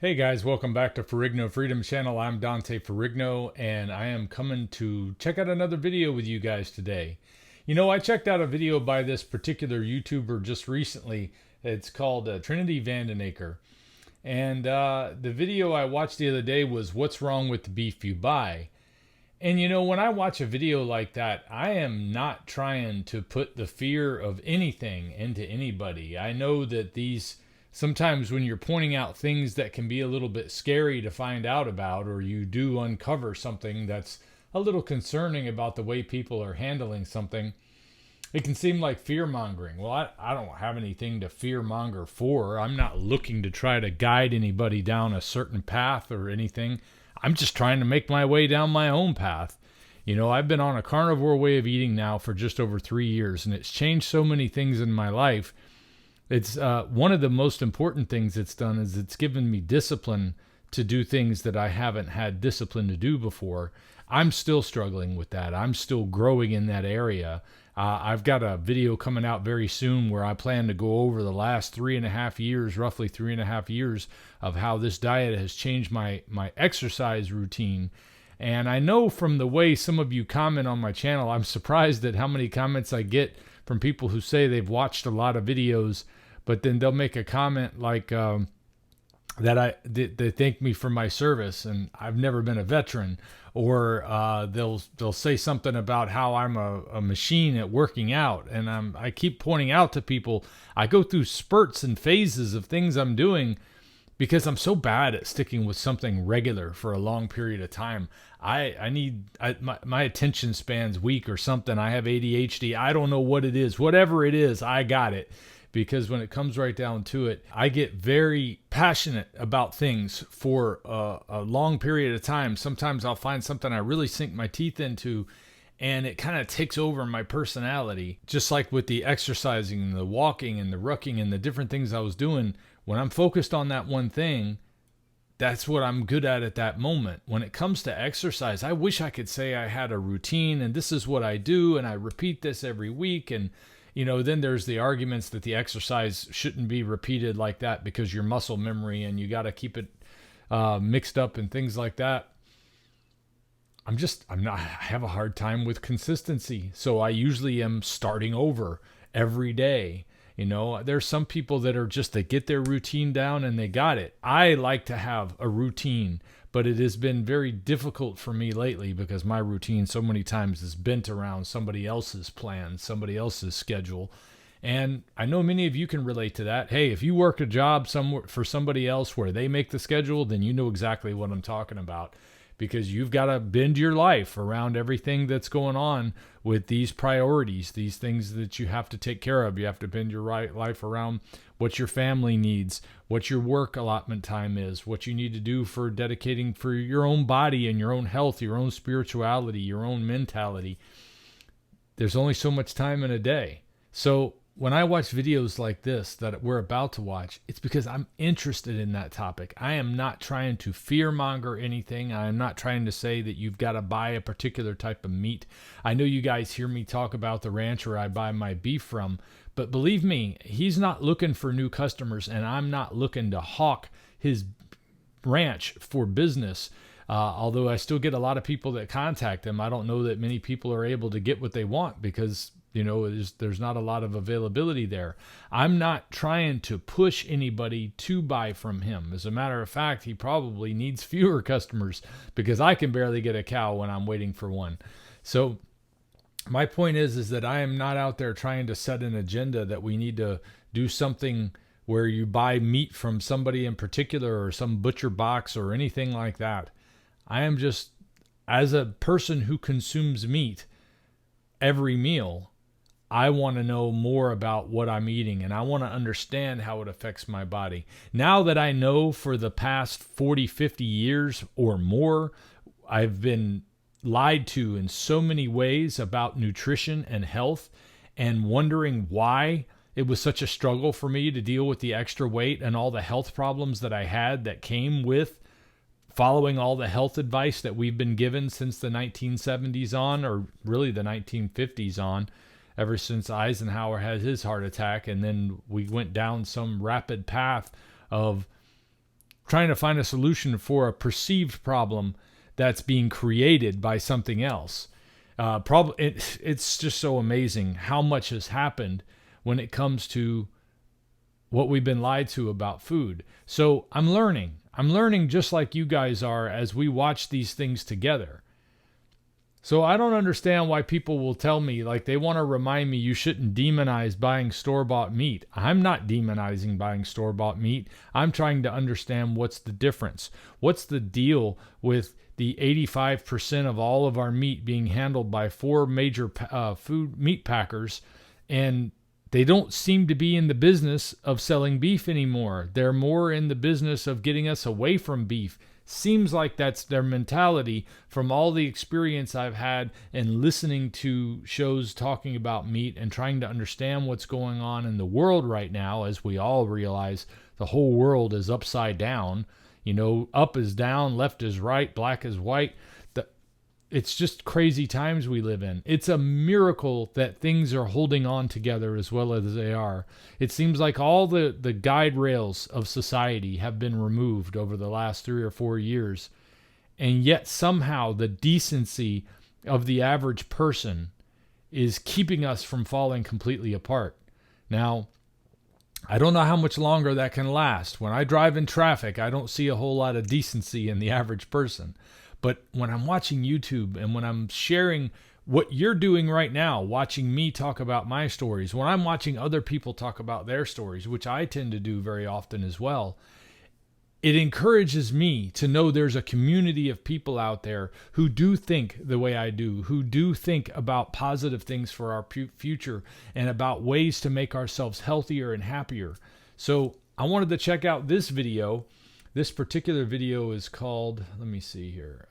Hey guys, welcome back to Ferrigno Freedom channel. I'm Dante Ferrigno and I am coming to check out another video with you guys today. I checked out a video by this particular YouTuber just recently. It's called Trinity Vandenacre. And the video I watched the other day was what's wrong with the beef you buy. And when I watch a video like that, I am not trying to put the fear of anything into anybody. I know that sometimes when you're pointing out things that can be a little bit scary to find out about, or you do uncover something that's a little concerning about the way people are handling something, it can seem like fear mongering. Well, I don't have anything to fear monger for. I'm not looking to try to guide anybody down a certain path or anything. I'm just trying to make my way down my own path. I've been on a carnivore way of eating now for just over 3 years, and it's changed so many things in my life. It's one of the most important things it's done is it's given me discipline to do things that I haven't had discipline to do before. I'm still struggling with that. I'm still growing in that area. I've got a video coming out very soon where I plan to go over the last 3.5 years, roughly 3.5 years, of how this diet has changed my exercise routine. And I know from the way some of you comment on my channel, I'm surprised at how many comments I get from people who say they've watched a lot of videos, but then they'll make a comment like that they thank me for my service and I've never been a veteran, or they'll say something about how I'm a machine at working out, and I keep pointing out to people I go through spurts and phases of things I'm doing because I'm so bad at sticking with something regular for a long period of time. My attention span's weak or something. I have ADHD. I don't know what it is. Whatever it is, I got it. Because when it comes right down to it, I get very passionate about things for a long period of time. Sometimes I'll find something I really sink my teeth into, and it kind of takes over my personality. Just like with the exercising and the walking and the rucking and the different things I was doing, when I'm focused on that one thing, that's what I'm good at that moment. When it comes to exercise, I wish I could say I had a routine and this is what I do and I repeat this every week, and then there's the arguments that the exercise shouldn't be repeated like that because your muscle memory and you got to keep it mixed up and things like that. I have a hard time with consistency. So I usually am starting over every day. There's some people that are they get their routine down and they got it. I like to have a routine, but it has been very difficult for me lately because my routine so many times is bent around somebody else's plan, somebody else's schedule. And I know many of you can relate to that. Hey, if you work a job somewhere for somebody else where they make the schedule, then you know exactly what I'm talking about, because you've got to bend your life around everything that's going on with these priorities, these things that you have to take care of. You have to bend your life around what your family needs, what your work allotment time is, what you need to do for dedicating for your own body and your own health, your own spirituality, your own mentality. There's only so much time in a day. So when I watch videos like this that we're about to watch, it's because I'm interested in that topic. I am not trying to fearmonger anything. I am not trying to say that you've got to buy a particular type of meat. I know you guys hear me talk about the rancher I buy my beef from, but believe me, he's not looking for new customers, and I'm not looking to hawk his ranch for business. Although I still get a lot of people that contact him, I don't know that many people are able to get what they want because there's not a lot of availability there. I'm not trying to push anybody to buy from him. As a matter of fact, he probably needs fewer customers because I can barely get a cow when I'm waiting for one. So my point is that I am not out there trying to set an agenda that we need to do something where you buy meat from somebody in particular or some butcher box or anything like that. I am just, as a person who consumes meat every meal, I want to know more about what I'm eating, and I want to understand how it affects my body. Now that I know for the past 40, 50 years or more, I've been lied to in so many ways about nutrition and health, and wondering why it was such a struggle for me to deal with the extra weight and all the health problems that I had that came with following all the health advice that we've been given since the 1970s on, or really the 1950s on. Ever since Eisenhower had his heart attack, and then we went down some rapid path of trying to find a solution for a perceived problem that's being created by something else. It's just so amazing how much has happened when it comes to what we've been lied to about food. So I'm learning just like you guys are as we watch these things together. So I don't understand why people will tell me, like, they want to remind me you shouldn't demonize buying store-bought meat. I'm not demonizing buying store-bought meat. I'm trying to understand what's the difference. What's the deal with the 85% of all of our meat being handled by 4 major meat packers, and they don't seem to be in the business of selling beef anymore. They're more in the business of getting us away from beef. Seems like that's their mentality from all the experience I've had in listening to shows talking about meat and trying to understand what's going on in the world right now, as we all realize the whole world is upside down. You know, up is down, left is right, black is white. It's just crazy times we live in. It's a miracle that things are holding on together as well as they are. It seems like all the guide rails of society have been removed over the last 3 or 4 years. And yet somehow the decency of the average person is keeping us from falling completely apart. Now, I don't know how much longer that can last. When I drive in traffic, I don't see a whole lot of decency in the average person. But when I'm watching YouTube and when I'm sharing what you're doing right now, watching me talk about my stories, when I'm watching other people talk about their stories, which I tend to do very often as well, it encourages me to know there's a community of people out there who do think the way I do, who do think about positive things for our future and about ways to make ourselves healthier and happier. So I wanted to check out this video. This particular video is called, let me see here,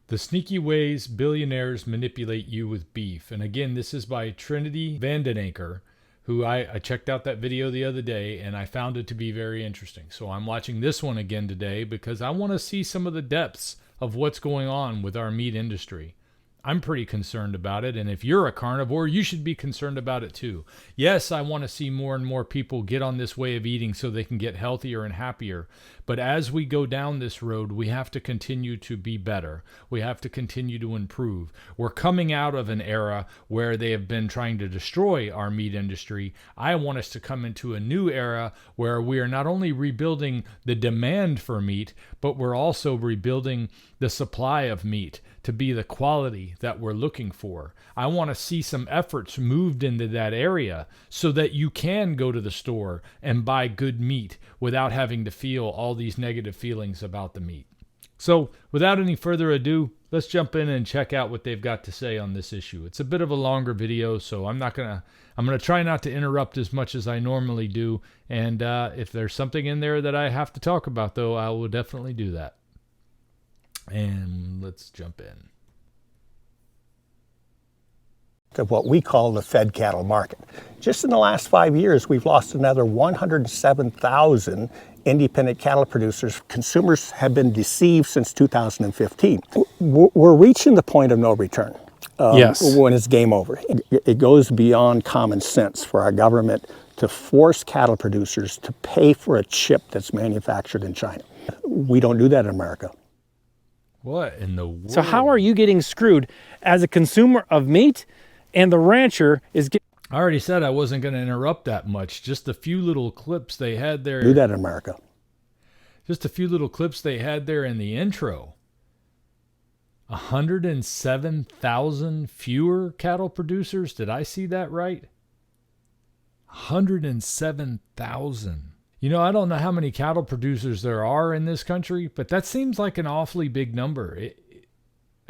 The Sneaky Ways Billionaires Manipulate You with Beef. And again, this is by Trinity Vandenacre, who I checked out that video the other day and I found it to be very interesting. So I'm watching this one again today because I want to see some of the depths of what's going on with our meat industry. I'm pretty concerned about it, and if you're a carnivore, you should be concerned about it too. Yes, I want to see more and more people get on this way of eating so they can get healthier and happier. But as we go down this road, we have to continue to be better. We have to continue to improve. We're coming out of an era where they have been trying to destroy our meat industry. I want us to come into a new era where we are not only rebuilding the demand for meat, but we're also rebuilding the supply of meat to be the quality that we're looking for. I want to see some efforts moved into that area so that you can go to the store and buy good meat without having to feel all these negative feelings about the meat. So without any further ado, let's jump in and check out what they've got to say on this issue. It's a bit of a longer video, so I'm going to try not to interrupt as much as I normally do. And if there's something in there that I have to talk about, though, I will definitely do that. And let's jump in. To what we call the fed cattle market. Just in the last 5 years, we've lost another 107,000 independent cattle producers. Consumers have been deceived since 2015. We're reaching the point of no return. Yes. When it's game over. It goes beyond common sense for our government to force cattle producers to pay for a chip that's manufactured in China. We don't do that in America. What in the world? So how are you getting screwed as a consumer of meat, and the rancher is getting... I already said I wasn't going to interrupt that much. Just a few little clips they had there. Do that in America. Just a few little clips they had there in the intro. 107,000 fewer cattle producers. Did I see that right? 107,000. You know, I don't know how many cattle producers there are in this country, but that seems like an awfully big number. I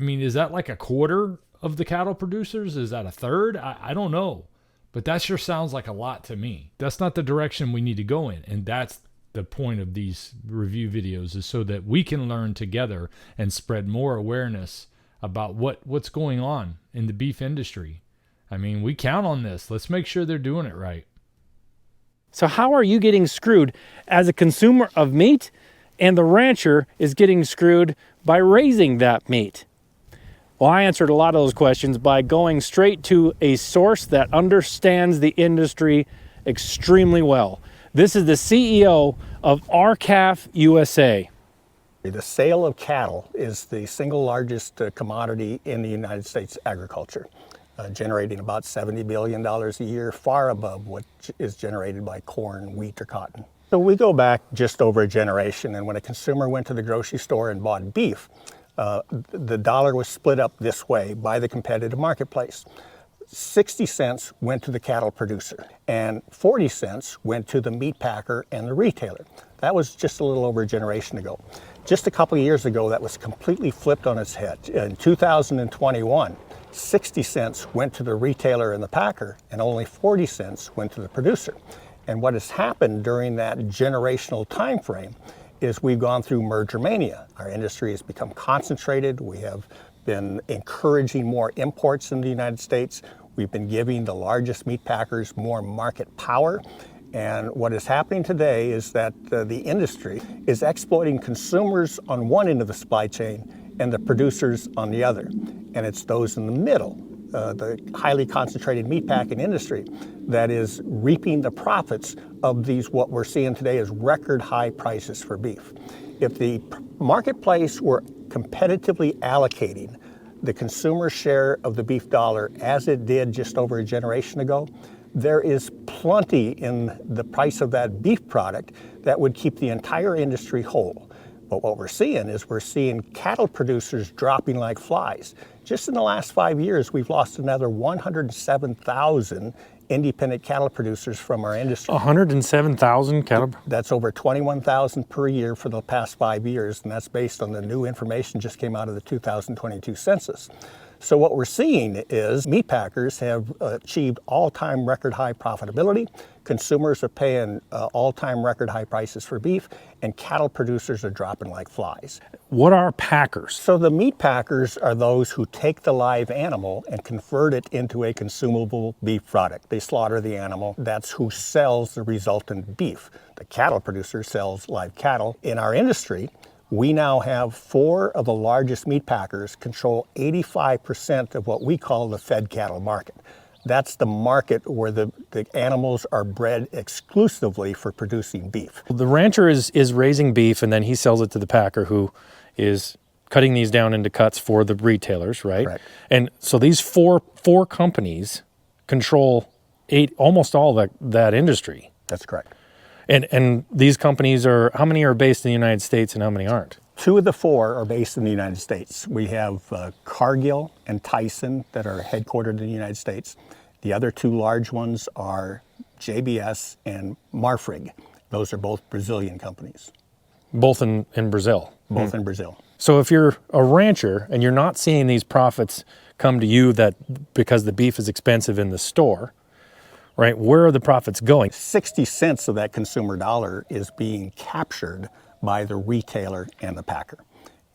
mean, is that like a quarter of the cattle producers? Is that a third? I don't know. But that sure sounds like a lot to me. That's not the direction we need to go in. And that's the point of these review videos, is so that we can learn together and spread more awareness about what's going on in the beef industry. I mean, we count on this. Let's make sure they're doing it right. So how are you getting screwed as a consumer of meat, and the rancher is getting screwed by raising that meat? Well, I answered a lot of those questions by going straight to a source that understands the industry extremely well. This is the CEO of R-Calf USA. The sale of cattle is the single largest commodity in the United States agriculture, generating about $70 billion a year, far above what is generated by corn, wheat, or cotton. So we go back just over a generation, and when a consumer went to the grocery store and bought beef, the dollar was split up this way by the competitive marketplace. 60 cents went to the cattle producer, and 40 cents went to the meat packer and the retailer. That was just a little over a generation ago. Just a couple of years ago, that was completely flipped on its head. In 2021, 60 cents went to the retailer and the packer, and only 40 cents went to the producer. And what has happened during that generational time frame is we've gone through merger mania. Our industry has become concentrated. We have been encouraging more imports in the United States. We've been giving the largest meat packers more market power. And what is happening today is that the industry is exploiting consumers on one end of the supply chain and the producers on the other. And it's those in the middle, the highly concentrated meatpacking industry, that is reaping the profits of these, what we're seeing today is record high prices for beef. If the marketplace were competitively allocating the consumer share of the beef dollar as it did just over a generation ago, there is plenty in the price of that beef product that would keep the entire industry whole. But what we're seeing cattle producers dropping like flies. Just in the last 5 years, we've lost another 107,000 independent cattle producers from our industry. 107,000 cattle? That's over 21,000 per year for the past 5 years, and that's based on the new information just came out of the 2022 census. So what we're seeing is meat packers have achieved all-time record high profitability, consumers are paying all-time record high prices for beef, and cattle producers are dropping like flies. What are packers? So the meat packers are those who take the live animal and convert it into a consumable beef product. They slaughter the animal. That's who sells the resultant beef. The cattle producer sells live cattle. In our industry, we now have 4 of the largest meat packers control 85% of what we call the fed cattle market. That's the market where the animals are bred exclusively for producing beef. The rancher is raising beef, and then he sells it to the packer, who is cutting these down into cuts for the retailers, right? Correct. And so these four companies control almost all that industry. That's correct. And these companies are, how many are based in the United States and how many aren't? 2 of the 4 are based in the United States. We have Cargill and Tyson that are headquartered in the United States. The other 2 large ones are JBS and Marfrig. Those are both Brazilian companies. Both in Brazil? Both in Brazil. So if you're a rancher and you're not seeing these profits come to you because the beef is expensive in the store, right, where are the profits going? 60 cents of that consumer dollar is being captured by the retailer and the packer.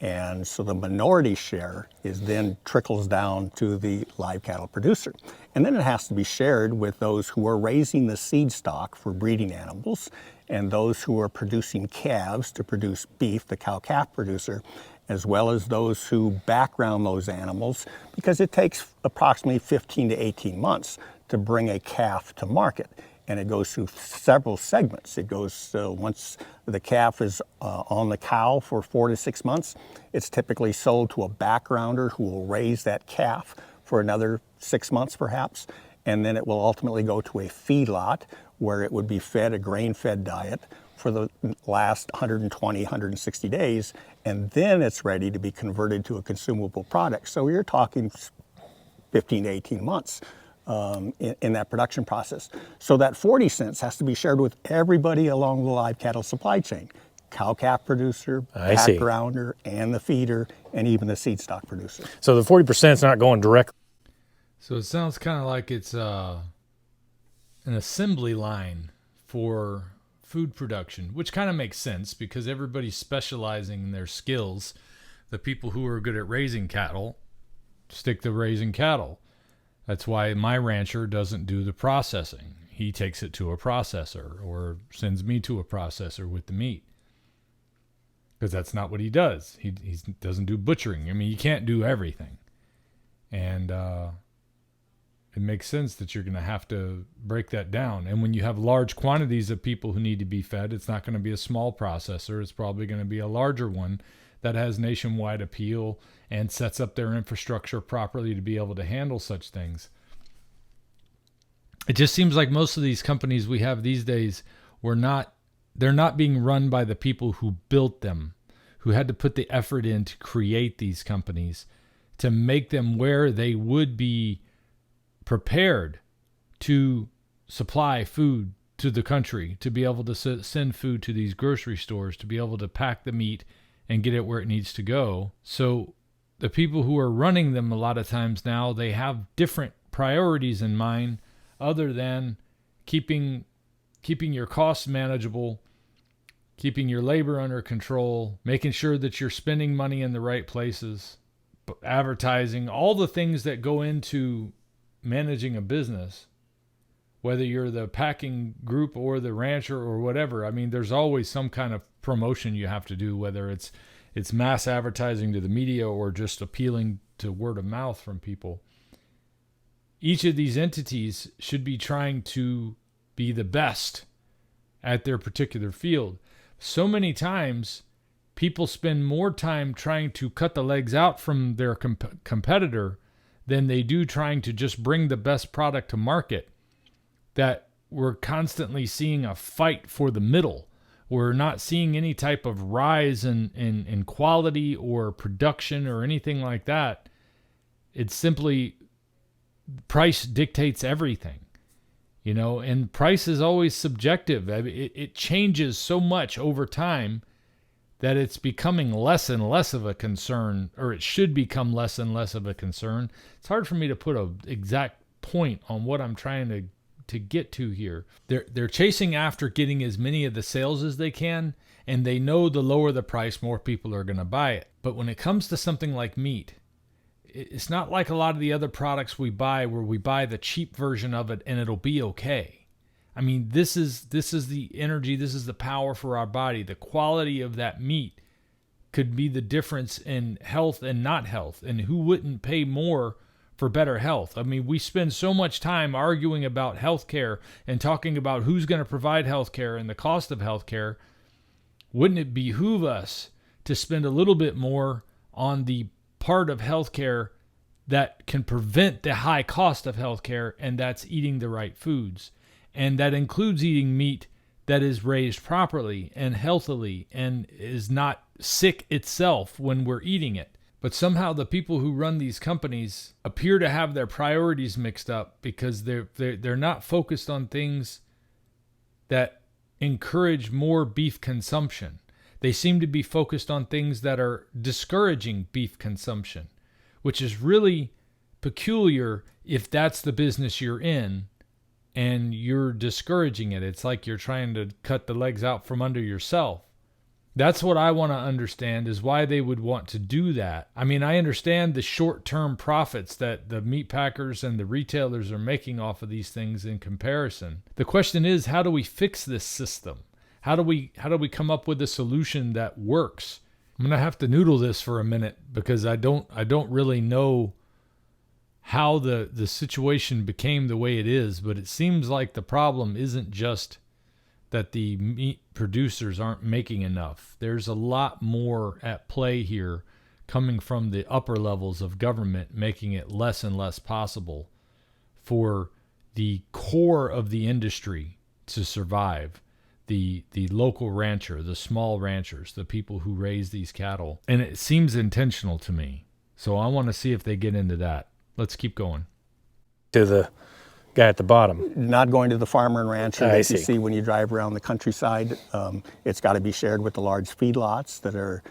And so the minority share is then trickles down to the live cattle producer. And then it has to be shared with those who are raising the seed stock for breeding animals and those who are producing calves to produce beef, the cow-calf producer, as well as those who background those animals, because it takes approximately 15 to 18 months to bring a calf to market. And it goes through several segments. It goes, once the calf is on the cow for 4 to 6 months, it's typically sold to a backgrounder who will raise that calf for another 6 months perhaps. And then it will ultimately go to a feedlot where it would be fed a grain-fed diet for the last 120, 160 days. And then it's ready to be converted to a consumable product. So you're talking 15 to 18 months. In that production process. So that 40 cents has to be shared with everybody along the live cattle supply chain. Cow-calf producer, backgrounder, and the feeder, and even the seed stock producer. So the 40% is not going directly. So it sounds kind of like it's an assembly line for food production, which kind of makes sense because everybody's specializing in their skills. The people who are good at raising cattle stick to raising cattle. That's why my rancher doesn't do the processing. He takes it to a processor or sends me to a processor with the meat. Because that's not what he does. He doesn't do butchering. I mean, you can't do everything. And it makes sense that you're going to have to break that down. And when you have large quantities of people who need to be fed, it's not going to be a small processor. It's probably going to be a larger one that has nationwide appeal and sets up their infrastructure properly to be able to handle such things. It just seems like most of these companies we have these days they're not being run by the people who built them, who had to put the effort in to create these companies, to make them where they would be prepared to supply food to the country, to be able to send food to these grocery stores, to be able to pack the meat and get it where it needs to go. So the people who are running them, a lot of times now, they have different priorities in mind other than keeping your costs manageable, keeping your labor under control, making sure that you're spending money in the right places, advertising, all the things that go into managing a business, whether you're the packing group or the rancher or whatever. I mean, there's always some kind of promotion you have to do, whether it's mass advertising to the media or just appealing to word of mouth from people. Each of these entities should be trying to be the best at their particular field. So many times, people spend more time trying to cut the legs out from their competitor than they do trying to just bring the best product to market, that we're constantly seeing a fight for the middle. We're not seeing any type of rise in quality or production or anything like that. It's simply price dictates everything, and price is always subjective. I mean, it changes so much over time that it's becoming less and less of a concern, or it should become less and less of a concern. It's hard for me to put an exact point on what I'm trying to get to here. They're chasing after getting as many of the sales as they can, and they know the lower the price, more people are going to buy it. But when it comes to something like meat, it's not like a lot of the other products we buy where we buy the cheap version of it and it'll be okay. I mean, this is the energy, this is the power for our body. The quality of that meat could be the difference in health and not health. And who wouldn't pay more for better health? I mean, we spend so much time arguing about healthcare and talking about who's going to provide healthcare and the cost of healthcare. Wouldn't it behoove us to spend a little bit more on the part of healthcare that can prevent the high cost of healthcare, and that's eating the right foods? And that includes eating meat that is raised properly and healthily and is not sick itself when we're eating it. But somehow the people who run these companies appear to have their priorities mixed up because they're not focused on things that encourage more beef consumption. They seem to be focused on things that are discouraging beef consumption, which is really peculiar if that's the business you're in and you're discouraging it. It's like you're trying to cut the legs out from under yourself. That's what I want to understand, is why they would want to do that. I mean, I understand the short-term profits that the meat packers and the retailers are making off of these things in comparison. The question is, how do we fix this system? How do we come up with a solution that works? I'm going to have to noodle this for a minute because I don't really know how the situation became the way it is, but it seems like the problem isn't just that the meat producers aren't making enough. There's a lot more at play here coming from the upper levels of government, making it less and less possible for the core of the industry to survive. The local rancher, the small ranchers, the people who raise these cattle. And it seems intentional to me. So I want to see if they get into that. Let's keep going. To the guy at the bottom. Not going to the farmer and rancher I that see. you see when you drive around the countryside. It's got to be shared with the large feedlots that are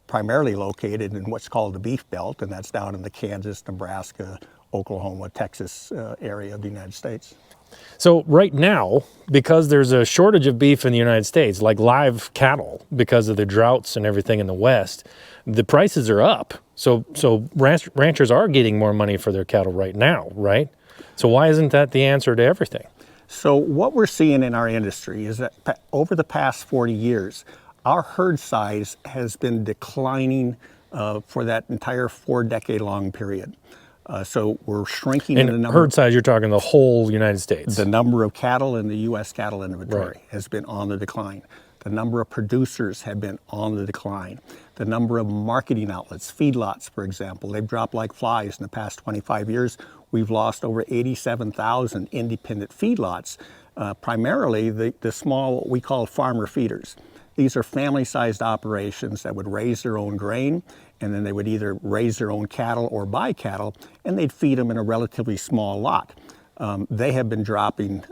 primarily located in what's called the beef belt, and that's down in the Kansas, Nebraska, Oklahoma, Texas area of the United States. So right now, because there's a shortage of beef in the United States, like live cattle, because of the droughts and everything in the West, the prices are up. So ranchers are getting more money for their cattle right now, right? So why isn't that the answer to everything? So what we're seeing in our industry is that over the past 40 years, our herd size has been declining for that entire 4-decade-long period. So we're shrinking And in the number. herd size, you're talking the whole United States. The number of cattle in the U.S. cattle inventory has been on the decline. The number of producers have been on the decline. The number of marketing outlets, feedlots, for example, they've dropped like flies in the past 25 years. We've lost over 87,000 independent feedlots, primarily the small, what we call farmer feeders. These are family-sized operations that would raise their own grain, and then they would either raise their own cattle or buy cattle, and they'd feed them in a relatively small lot. They have been dropping,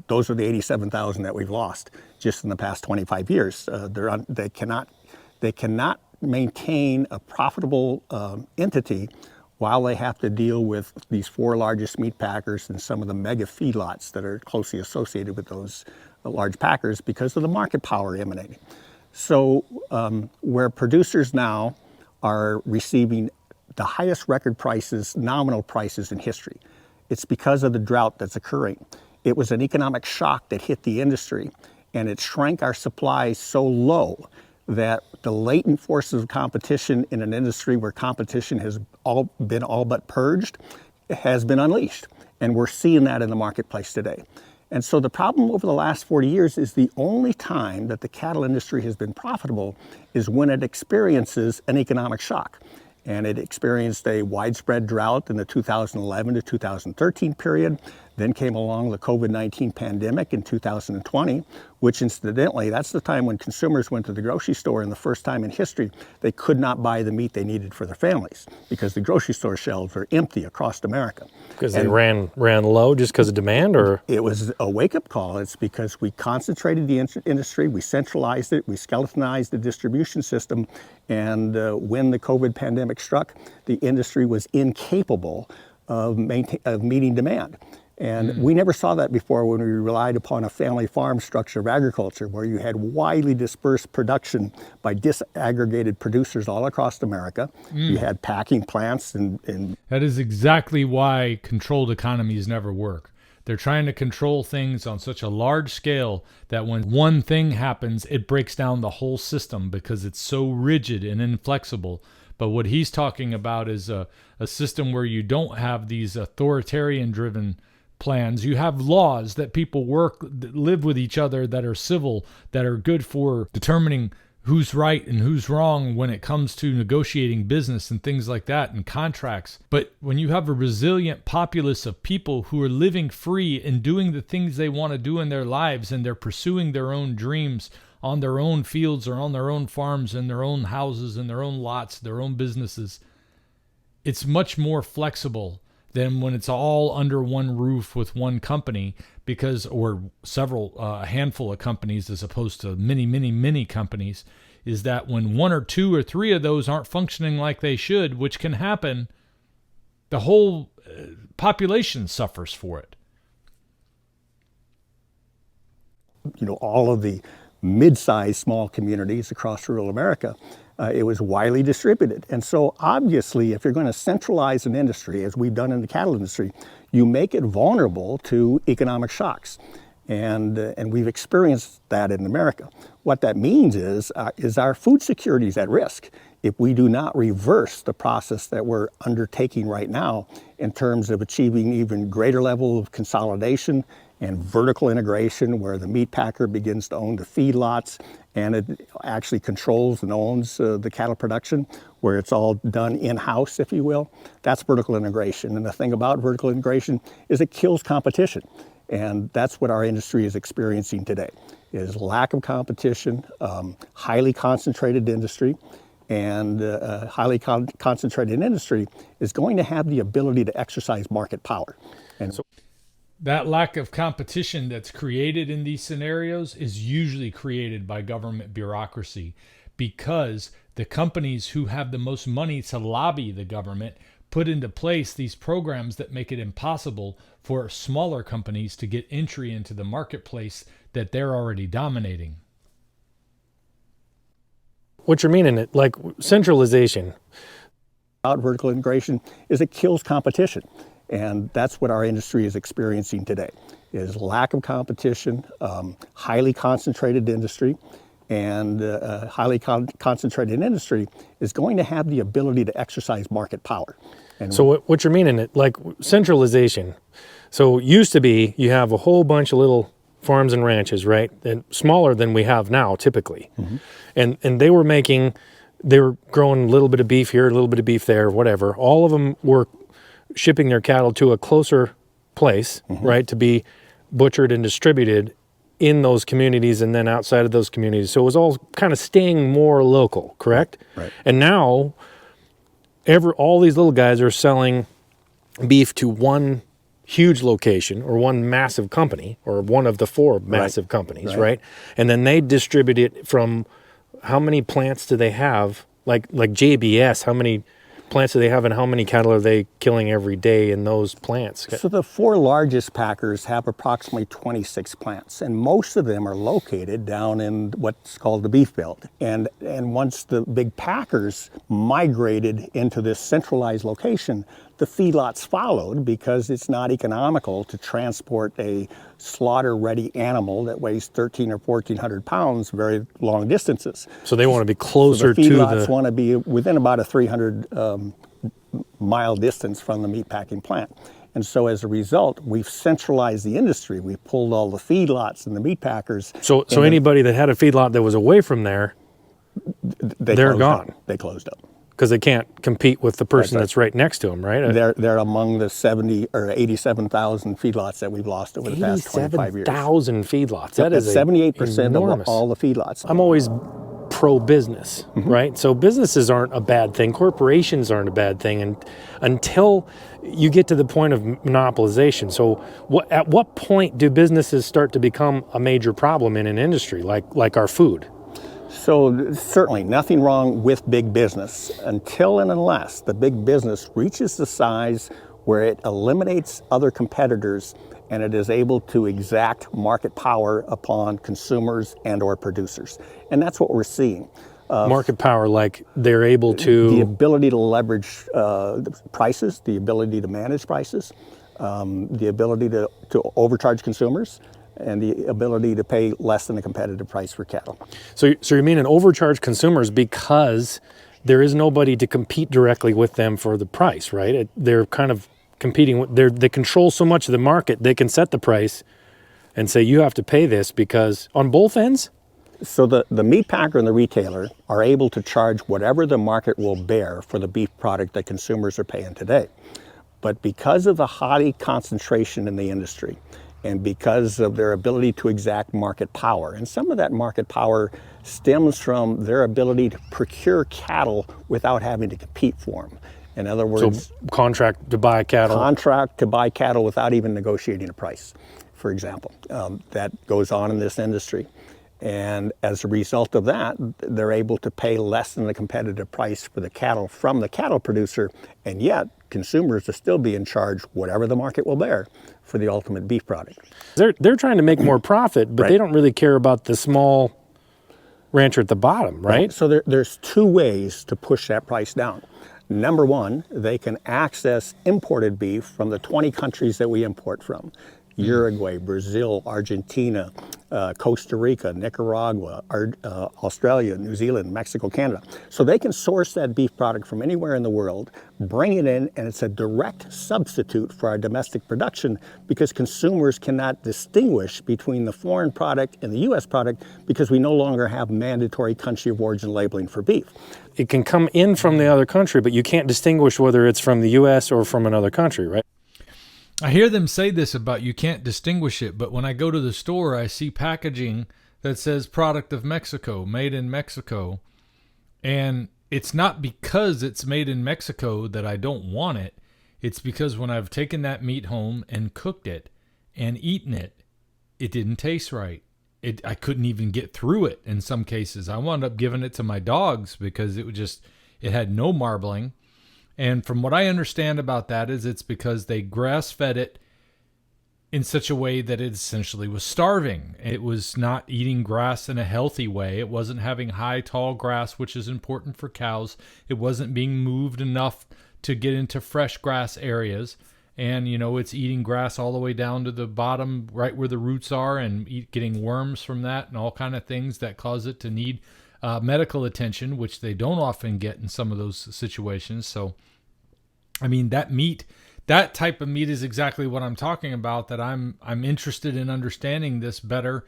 those are the 87,000 that we've lost just in the past 25 years. They cannot maintain a profitable entity while they have to deal with these 4 largest meat packers and some of the mega feedlots that are closely associated with those large packers because of the market power emanating. So where producers now are receiving the highest record prices, nominal prices in history, it's because of the drought that's occurring. It was an economic shock that hit the industry, and it shrank our supply so low that the latent forces of competition in an industry where competition has been all but purged has been unleashed. And we're seeing that in the marketplace today. And so the problem over the last 40 years is the only time that the cattle industry has been profitable is when it experiences an economic shock. And it experienced a widespread drought in the 2011 to 2013 period. Then came along the COVID-19 pandemic in 2020, which incidentally, that's the time when consumers went to the grocery store, and the first time in history they could not buy the meat they needed for their families because the grocery store shelves are empty across America. Because they ran low just because of demand, or? It was a wake-up call. It's because we concentrated the industry, we centralized it, we skeletonized the distribution system, and when the COVID pandemic struck, the industry was incapable of meeting demand. And we never saw that before when we relied upon a family farm structure of agriculture where you had widely dispersed production by disaggregated producers all across America. You had packing plants and That is exactly why controlled economies never work. They're trying to control things on such a large scale that when one thing happens, it breaks down the whole system because it's so rigid and inflexible. But what he's talking about is a system where you don't have these authoritarian-driven plans. You have laws that people live with each other, that are civil, that are good for determining who's right and who's wrong when it comes to negotiating business and things like that and contracts. But when you have a resilient populace of people who are living free and doing the things they want to do in their lives, and they're pursuing their own dreams on their own fields or on their own farms, in their own houses, in their own lots, their own businesses, it's much more flexible than when it's all under one roof with one company, or several, a handful of companies as opposed to many companies, is that when 1 or 2 or 3 of those aren't functioning like they should, which can happen, the whole population suffers for it. You know, all of the mid-sized small communities across rural America, it was widely distributed. And so obviously, if you're going to centralize an industry, as we've done in the cattle industry, you make it vulnerable to economic shocks. And we've experienced that in America. What that means is our food security is at risk if we do not reverse the process that we're undertaking right now in terms of achieving even greater level of consolidation and vertical integration, where the meat packer begins to own the feedlots and it actually controls and owns the cattle production, where it's all done in-house, if you will. That's vertical integration. And the thing about vertical integration is it kills competition. And that's what our industry is experiencing today, is lack of competition, highly concentrated industry. And a highly concentrated industry is going to have the ability to exercise market power. And so that lack of competition that's created in these scenarios is usually created by government bureaucracy, because the companies who have the most money to lobby the government put into place these programs that make it impossible for smaller companies to get entry into the marketplace that they're already dominating. What you're meaning, like centralization. About vertical integration is it kills competition. And that's what our industry is experiencing today, is lack of competition, highly concentrated industry. And highly concentrated industry is going to have the ability to exercise market power. And So what you're meaning, like centralization. So it used to be you have a whole bunch of little farms and ranches, right? And smaller than we have now typically. And they were growing a little bit of beef here, a little bit of beef there, whatever. All of them were shipping their cattle to a closer place, right, to be butchered and distributed in those communities and then outside of those communities. So it was all kind of staying more local, correct? Right. And now all these little guys are selling beef to one huge location or one massive company or one of the four massive companies, right? And then they distribute it from, how many plants do they have? Like JBS, how many plants do they have and how many cattle are they killing every day in those plants? So the four largest packers have approximately 26 plants, and most of them are located down in what's called the beef belt. And once the big packers migrated into this centralized location, the feedlots followed because it's not economical to transport a slaughter-ready animal that weighs 1,300 or 1,400 pounds very long distances. So they want to be closer so the to feedlots want to be within about a 300 mile distance from the meatpacking plant. And so as a result, we've centralized the industry. We've pulled all the feedlots and the meat packers. So anybody that had a feedlot that was away from there, they're gone. They closed up. Because they can't compete with the person that's right next to them, right? They're among the 70 or 87,000 feedlots that we've lost over the past 25 years. 87,000 feedlots. That is 78% enormous. of all the feedlots. I'm always pro-business, right? So businesses aren't a bad thing. Corporations aren't a bad thing, and until you get to the point of monopolization. So at what point do businesses start to become a major problem in an industry like our food? So certainly nothing wrong with big business until and unless the big business reaches the size where it eliminates other competitors and it is able to exact market power upon consumers and or producers. And that's what we're seeing. Market power, like they're able to... The ability to leverage prices, the ability to manage prices, the ability to overcharge consumers, and the ability to pay less than a competitive price for cattle. So you mean an overcharge consumers because there is nobody to compete directly with them for the price, right? They're kind of competing. They control so much of the market, they can set the price and say, you have to pay this because on both ends? So the meat packer and the retailer are able to charge whatever the market will bear for the beef product that consumers are paying today. But because of the high concentration in the industry, and because of their ability to exact market power. And some of that market power stems from their ability to procure cattle without having to compete for them. In other words, so contract to buy cattle. Contract to buy cattle without even negotiating a price, for example. That goes on in this industry. And as a result of that, they're able to pay less than the competitive price for the cattle from the cattle producer, and yet consumers are still being charged whatever the market will bear for the ultimate beef product. They're trying to make more profit, but they don't really care about the small rancher at the bottom, right? So there's two ways to push that price down. Number one, they can access imported beef from the 20 countries that we import from. Uruguay, Brazil, Argentina, Costa Rica, Nicaragua, Australia, New Zealand, Mexico, Canada. So they can source that beef product from anywhere in the world, bring it in, and it's a direct substitute for our domestic production because consumers cannot distinguish between the foreign product and the U.S. product because we no longer have mandatory country of origin labeling for beef. It can come in from the other country, but you can't distinguish whether it's from the U.S. or from another country, right? I hear them say this about you can't distinguish it, but when I go to the store, I see packaging that says product of Mexico, made in Mexico. And it's not because it's made in Mexico that I don't want it. It's because when I've taken that meat home and cooked it and eaten it, it didn't taste right. I couldn't even get through it in some cases. I wound up giving it to my dogs because it had no marbling. And from what I understand about that is it's because they grass-fed it in such a way that it essentially was starving. It was not eating grass in a healthy way. It wasn't having high, tall grass, which is important for cows. It wasn't being moved enough to get into fresh grass areas. And, it's eating grass all the way down to the bottom, right where the roots are, and getting worms from that and all kind of things that cause it to need medical attention, which they don't often get in some of those situations. So I mean, that meat, that type of meat is exactly what I'm talking about, that I'm interested in understanding this better,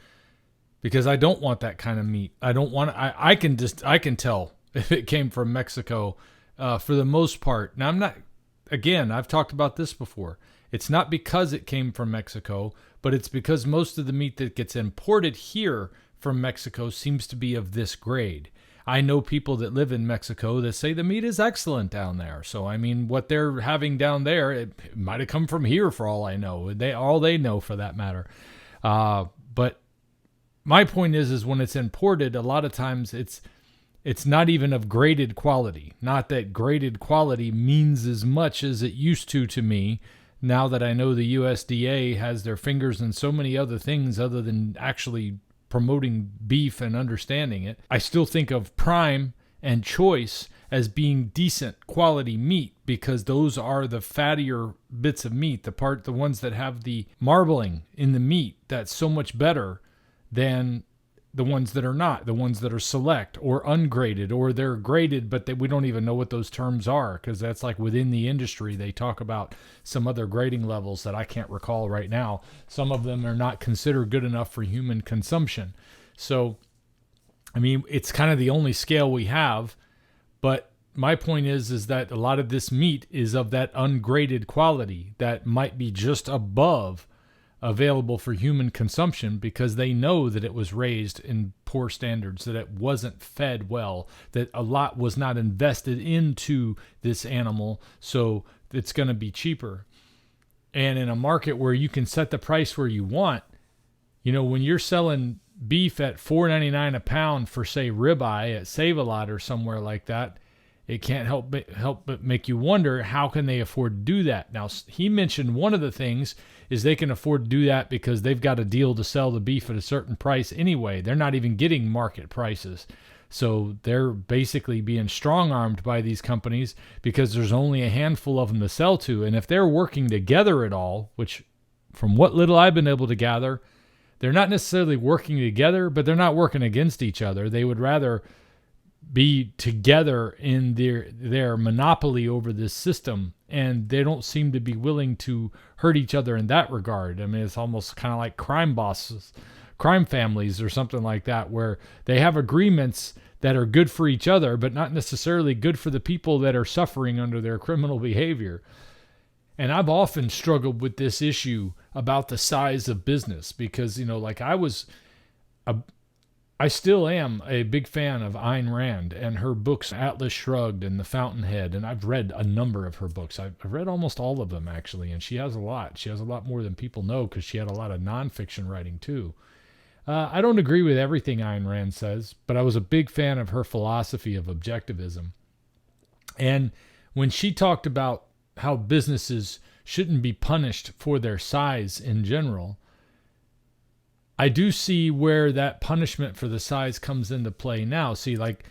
because I don't want that kind of meat. I don't want, I can tell if it came from Mexico for the most part. Now, I'm not, again, I've talked about this before. It's not because it came from Mexico, but it's because most of the meat that gets imported here from Mexico seems to be of this grade. I know people that live in Mexico that say the meat is excellent down there. So, I mean, what they're having down there, it might have come from here for all I know. All they know for that matter. But my point is when it's imported, a lot of times it's not even of graded quality. Not that graded quality means as much as it used to me. Now that I know the USDA has their fingers in so many other things other than actually promoting beef and understanding it, I still think of prime and choice as being decent quality meat, because those are the fattier bits of meat, the ones that have the marbling in the meat. That's so much better than the ones that are not, the ones that are select or ungraded, or they're graded, but we don't even know what those terms are, because that's like within the industry. They talk about some other grading levels that I can't recall right now. Some of them are not considered good enough for human consumption. So, I mean, it's kind of the only scale we have, but my point is that a lot of this meat is of that ungraded quality that might be just above available for human consumption, because they know that it was raised in poor standards, that it wasn't fed well, that a lot was not invested into this animal, so it's going to be cheaper. And in a market where you can set the price where you want, when you're selling beef at $4.99 a pound for, say, ribeye at Save-A-Lot or somewhere like that, it can't help but make you wonder, how can they afford to do that? Now, he mentioned one of the things is they can afford to do that because they've got a deal to sell the beef at a certain price anyway. They're not even getting market prices. So they're basically being strong-armed by these companies because there's only a handful of them to sell to. And if they're working together at all, which from what little I've been able to gather, they're not necessarily working together, but they're not working against each other. They would rather be together in their monopoly over this system, and they don't seem to be willing to hurt each other in that regard. I mean, it's almost kind of like crime bosses, crime families or something like that, where they have agreements that are good for each other, but not necessarily good for the people that are suffering under their criminal behavior. And I've often struggled with this issue about the size of business because, like I still am a big fan of Ayn Rand and her books, Atlas Shrugged and The Fountainhead, and I've read a number of her books. I've read almost all of them, actually, and she has a lot. She has a lot more than people know because she had a lot of nonfiction writing, too. I don't agree with everything Ayn Rand says, but I was a big fan of her philosophy of objectivism. And when she talked about how businesses shouldn't be punished for their size in general, I do see where that punishment for the size comes into play now. See, like,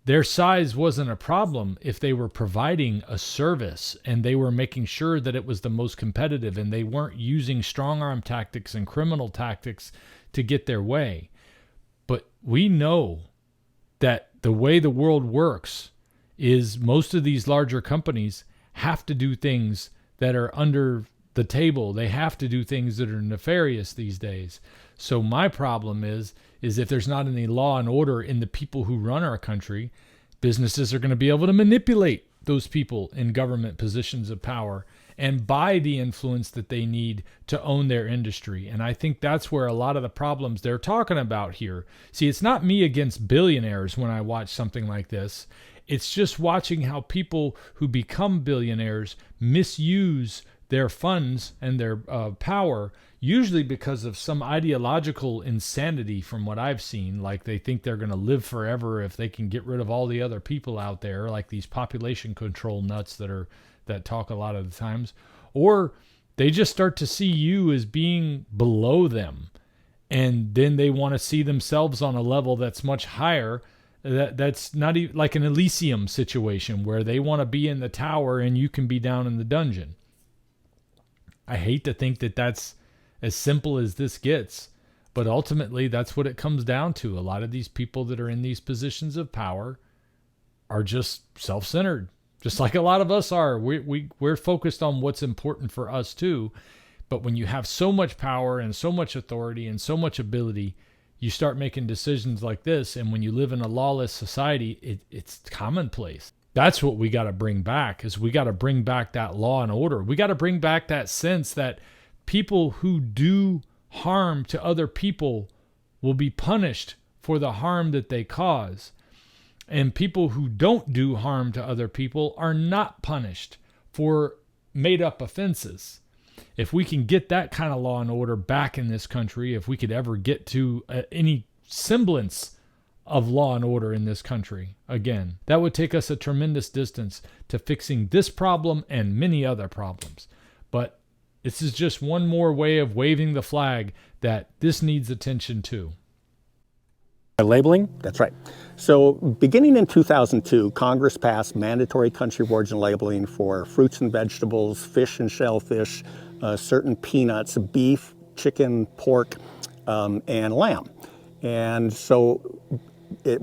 their size wasn't a problem if they were providing a service and they were making sure that it was the most competitive and they weren't using strong arm tactics and criminal tactics to get their way. But we know that the way the world works is most of these larger companies have to do things that are under the table. They have to do things that are nefarious these days. So my problem is if there's not any law and order in the people who run our country, businesses are going to be able to manipulate those people in government positions of power and buy the influence that they need to own their industry. And I think that's where a lot of the problems they're talking about here. See, it's not me against billionaires when I watch something like this. It's just watching how people who become billionaires misuse their funds and their power, usually because of some ideological insanity from what I've seen. Like they think they're going to live forever if they can get rid of all the other people out there, like these population control nuts that talk a lot of the times. Or they just start to see you as being below them. And then they want to see themselves on a level that's much higher. That's not even like an Elysium situation where they want to be in the tower and you can be down in the dungeon. I hate to think that that's as simple as this gets, but ultimately that's what it comes down to. A lot of these people that are in these positions of power are just self-centered. just like a lot of us are. We're focused on what's important for us too. But when you have so much power and so much authority and so much ability, you start making decisions like this. And when you live in a lawless society, it's commonplace. That's what we got to bring back, is we got to bring back that law and order. We got to bring back that sense that people who do harm to other people will be punished for the harm that they cause. And people who don't do harm to other people are not punished for made up offenses. If we can get that kind of law and order back in this country, if we could ever get to any semblance of law and order in this country, again, that would take us a tremendous distance to fixing this problem and many other problems. But this is just one more way of waving the flag that this needs attention too. Labeling? That's right. So beginning in 2002, Congress passed mandatory country of origin labeling for fruits and vegetables, fish and shellfish, certain peanuts, beef, chicken, pork, and lamb. And so it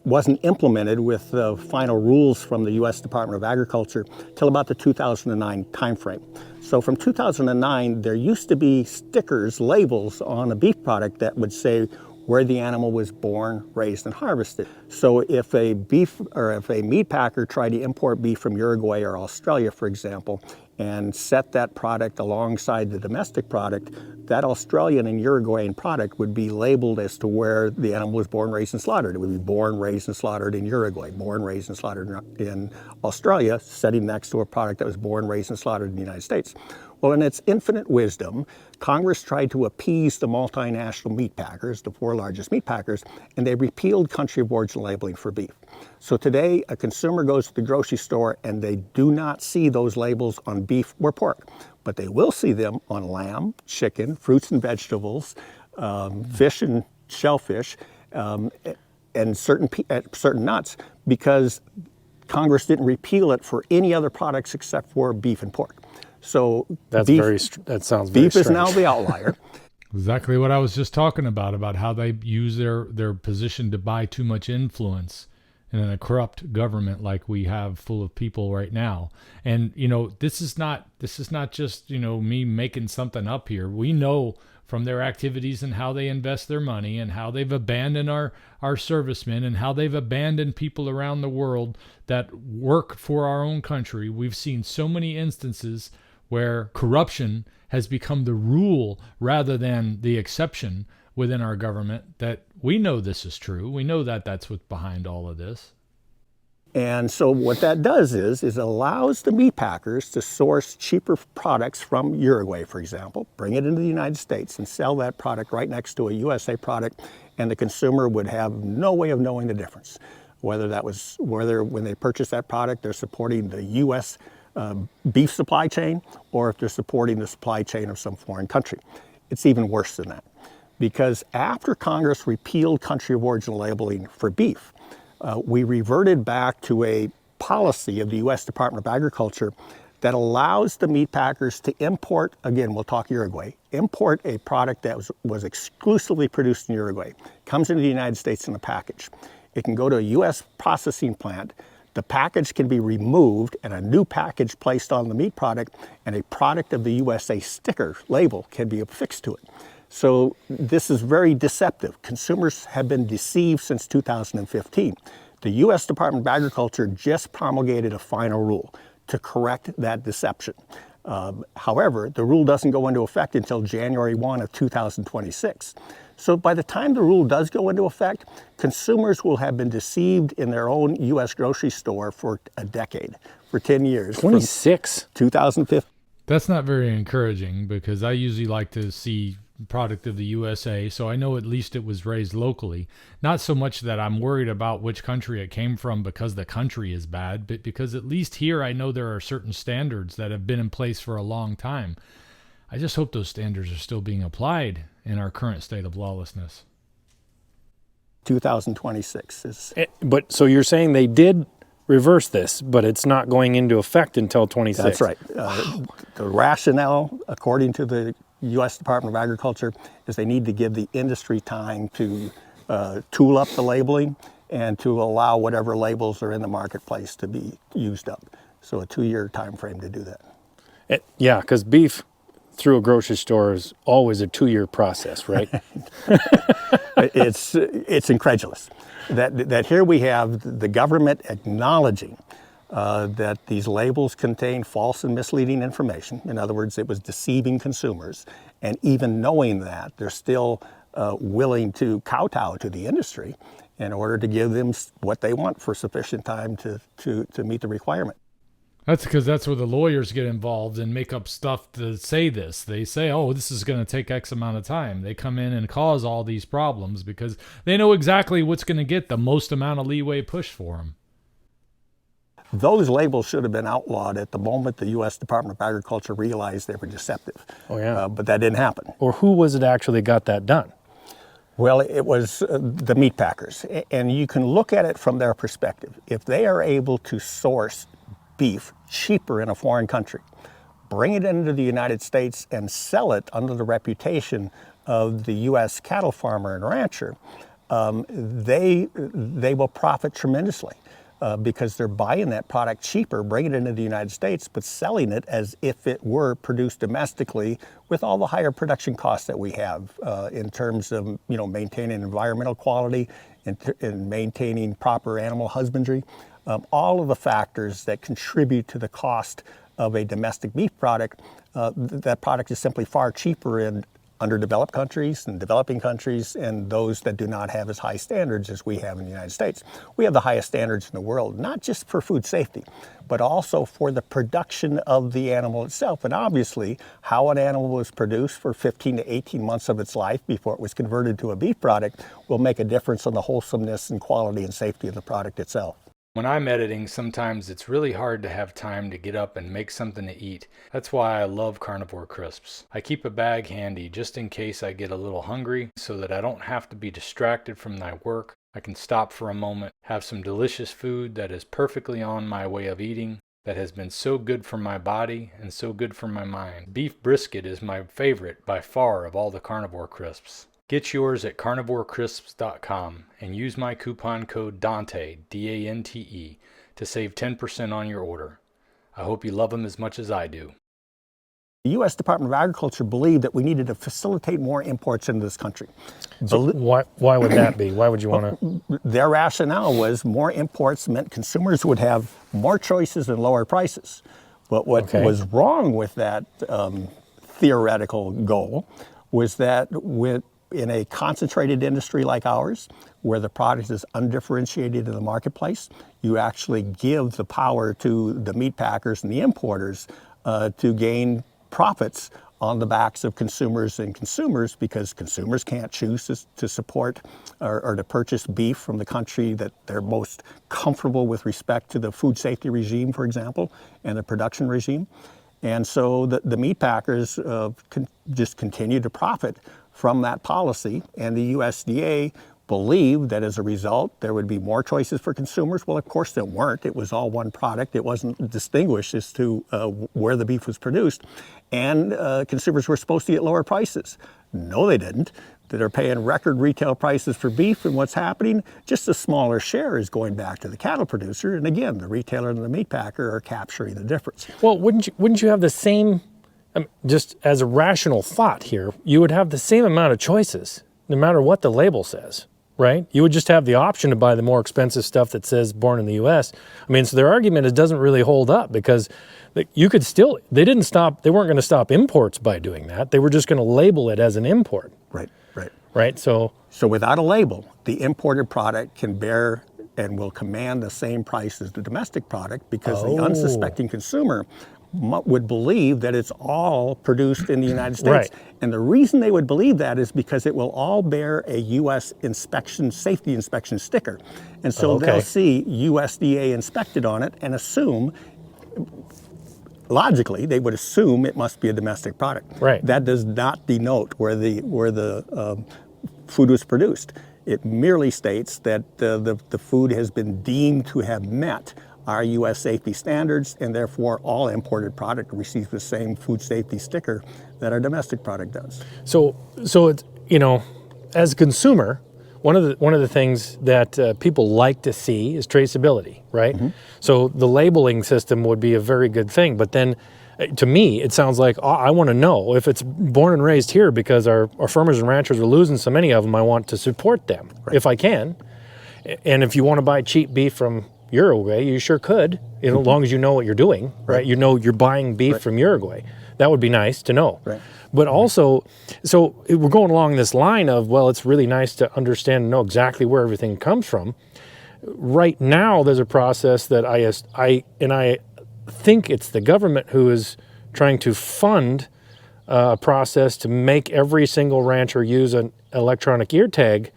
wasn't implemented with the final rules from the U.S. Department of Agriculture till about the 2009 timeframe. So from 2009, there used to be stickers, labels on a beef product that would say where the animal was born, raised, and harvested. So if a meat packer tried to import beef from Uruguay or Australia, for example, and set that product alongside the domestic product, that Australian and Uruguayan product would be labeled as to where the animal was born, raised, and slaughtered. It would be born, raised, and slaughtered in Uruguay, born, raised, and slaughtered in Australia, sitting next to a product that was born, raised, and slaughtered in the United States. Well, in its infinite wisdom, Congress tried to appease the multinational meat packers, the 4 largest meat packers, and they repealed country of origin labeling for beef. So today, a consumer goes to the grocery store and they do not see those labels on beef or pork, but they will see them on lamb, chicken, fruits and vegetables, fish and shellfish, and certain nuts, because Congress didn't repeal it for any other products except for beef and pork. So that sounds very beef strange. is now the outlier. Exactly what I was just talking about how they use their position to buy too much influence in a corrupt government like we have full of people right now. And this is not just me making something up here. We know from their activities and how they invest their money and how they've abandoned our servicemen and how they've abandoned people around the world that work for our own country. We've seen so many instances where corruption has become the rule rather than the exception within our government, that we know this is true. We know that that's what's behind all of this. And so what that does is it allows the meat packers to source cheaper products from Uruguay, for example, bring it into the United States and sell that product right next to a USA product, and the consumer would have no way of knowing the difference. Whether when they purchase that product, they're supporting the U.S. Beef supply chain, or if they're supporting the supply chain of some foreign country. It's even worse than that, because after Congress repealed country of origin labeling for beef, we reverted back to a policy of the U.S. Department of Agriculture that allows the meat packers to import, again, we'll talk Uruguay, import a product that was exclusively produced in Uruguay, comes into the United States in a package. It can go to a U.S. processing plant. The package can be removed and a new package placed on the meat product, and a product of the USA sticker label can be affixed to it. So this is very deceptive. Consumers have been deceived since 2015. The U.S. Department of Agriculture just promulgated a final rule to correct that deception. However, the rule doesn't go into effect until January 1 of 2026. So by the time the rule does go into effect, consumers will have been deceived in their own U.S. grocery store for a decade, for 10 years. 26? 2015. That's not very encouraging, because I usually like to see product of the USA, so I know at least it was raised locally. Not so much that I'm worried about which country it came from because the country is bad, but because at least here I know there are certain standards that have been in place for a long time. I just hope those standards are still being applied in our current state of lawlessness. 2026 is... But so you're saying they did reverse this, but it's not going into effect until 26. That's right. The rationale, according to the U.S. Department of Agriculture, is they need to give the industry time to tool up the labeling and to allow whatever labels are in the marketplace to be used up. So a 2-year time frame to do that. Yeah, because beef through a grocery store is always a 2-year process, right? It's incredulous that here we have the government acknowledging that these labels contain false and misleading information. In other words, it was deceiving consumers. And even knowing that, they're still willing to kowtow to the industry in order to give them what they want for sufficient time to meet the requirement. That's because that's where the lawyers get involved and make up stuff to say this. They say, oh, this is going to take X amount of time. They come in and cause all these problems because they know exactly what's going to get the most amount of leeway pushed for them. Those labels should have been outlawed at the moment the U.S. Department of Agriculture realized they were deceptive. Oh, yeah. But that didn't happen. Or who was it actually got that done? Well, it was the meat packers. And you can look at it from their perspective. If they are able to source beef cheaper in a foreign country, bring it into the United States and sell it under the reputation of the U.S. cattle farmer and rancher, they will profit tremendously because they're buying that product cheaper, bringing it into the United States, but selling it as if it were produced domestically with all the higher production costs that we have in terms of maintaining environmental quality and maintaining proper animal husbandry. All of the factors that contribute to the cost of a domestic beef product, that product is simply far cheaper in underdeveloped countries and developing countries and those that do not have as high standards as we have in the United States. We have the highest standards in the world, not just for food safety, but also for the production of the animal itself. And obviously, how an animal was produced for 15 to 18 months of its life before it was converted to a beef product will make a difference on the wholesomeness and quality and safety of the product itself. When I'm editing, sometimes it's really hard to have time to get up and make something to eat. That's why I love Carnivore crisps. I keep a bag handy just in case I get a little hungry so that I don't have to be distracted from my work. I can stop for a moment, have some delicious food that is perfectly on my way of eating, that has been so good for my body and so good for my mind. Beef brisket is my favorite by far of all the Carnivore crisps. Get yours at carnivorecrisps.com and use my coupon code Dante, D-A-N-T-E, to save 10% on your order. I hope you love them as much as I do. The U.S. Department of Agriculture believed that we needed to facilitate more imports into this country. So why would that be? Why would you want to? Their rationale was more imports meant consumers would have more choices and lower prices. But what was wrong with that theoretical goal was that in a concentrated industry like ours, where the product is undifferentiated in the marketplace, you actually give the power to the meat packers and the importers to gain profits on the backs of consumers because consumers can't choose to support or to purchase beef from the country that they're most comfortable with respect to the food safety regime, for example, and the production regime. And so the meat packers just continue to profit from that policy, and the USDA believed that as a result there would be more choices for consumers. Well, of course there weren't. It was all one product. It wasn't distinguished as to where the beef was produced, and consumers were supposed to get lower prices. No, they didn't. They're paying record retail prices for beef, and what's happening? Just a smaller share is going back to the cattle producer, and again, the retailer and the meat packer are capturing the difference. Well, wouldn't you have the same? Just as a rational thought here, you would have the same amount of choices, no matter what the label says, right? You would just have the option to buy the more expensive stuff that says born in the U.S. I mean, so their argument doesn't really hold up because you could still, they weren't going to stop imports by doing that. They were just going to label it as an import. Right. So without a label, the imported product can bear and will command the same price as the domestic product because the unsuspecting consumer would believe that it's all produced in the United States. Right. And the reason they would believe that is because it will all bear a U.S. safety inspection sticker. And so they'll see USDA inspected on it and assume, logically, they would assume it must be a domestic product. Right. That does not denote where the food was produced. It merely states that the food has been deemed to have met our U.S. safety standards, and therefore all imported product receives the same food safety sticker that our domestic product does. So it's, as a consumer, one of the things that people like to see is traceability, right? So the labeling system would be a very good thing, but then to me, it sounds like, oh, I want to know if it's born and raised here because our farmers and ranchers are losing so many of them. I want to support them if I can. And if you want to buy cheap beef from Uruguay, you sure could, as long as you know what you're doing, right? You know you're buying beef from Uruguay. That would be nice to know. Right. But also, so we're going along this line of, well, it's really nice to understand and know exactly where everything comes from. Right now, there's a process that I think it's the government who is trying to fund a process to make every single rancher use an electronic ear tag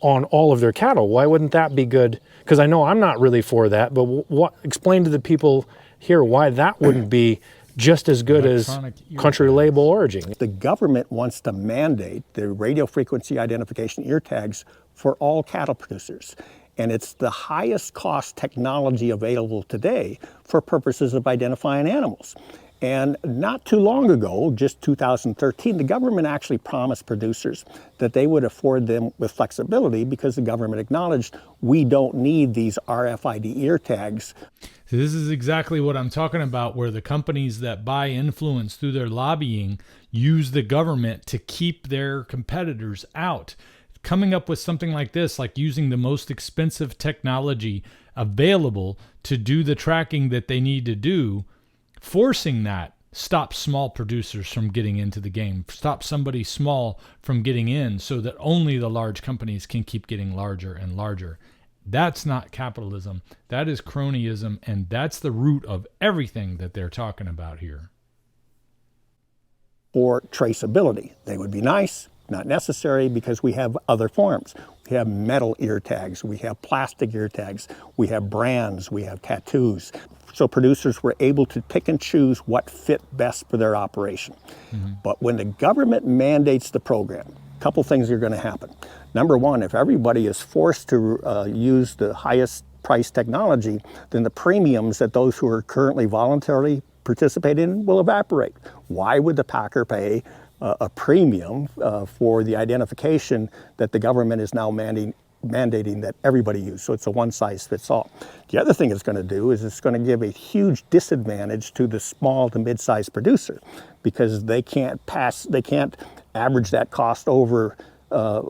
on all of their cattle. Why wouldn't that be good? Because I know I'm not really for that, but explain to the people here why that wouldn't be just as good as country label origin. The government wants to mandate the radio frequency identification ear tags for all cattle producers. And it's the highest cost technology available today for purposes of identifying animals. And not too long ago, just 2013, the government actually promised producers that they would afford them with flexibility because the government acknowledged we don't need these RFID ear tags. So this is exactly what I'm talking about, where the companies that buy influence through their lobbying use the government to keep their competitors out. Coming up with something like this, like using the most expensive technology available to do the tracking that they need to do, forcing that stops small producers from getting into the game, stops somebody small from getting in so that only the large companies can keep getting larger and larger. That's not capitalism. That is cronyism, and that's the root of everything that they're talking about here. For traceability, they would be nice, not necessary, because we have other forms. We have metal ear tags, we have plastic ear tags, we have brands, we have tattoos. So producers were able to pick and choose what fit best for their operation. But when the government mandates the program, a couple things are going to happen. Number one, if everybody is forced to use the highest price technology, then the premiums that those who are currently voluntarily participating in will evaporate. Why would the packer pay a premium for the identification that the government is now mandating that everybody use? So it's a one-size-fits-all. The other thing it's going to do is it's going to give a huge disadvantage to the small to mid-sized producer because they can't average that cost over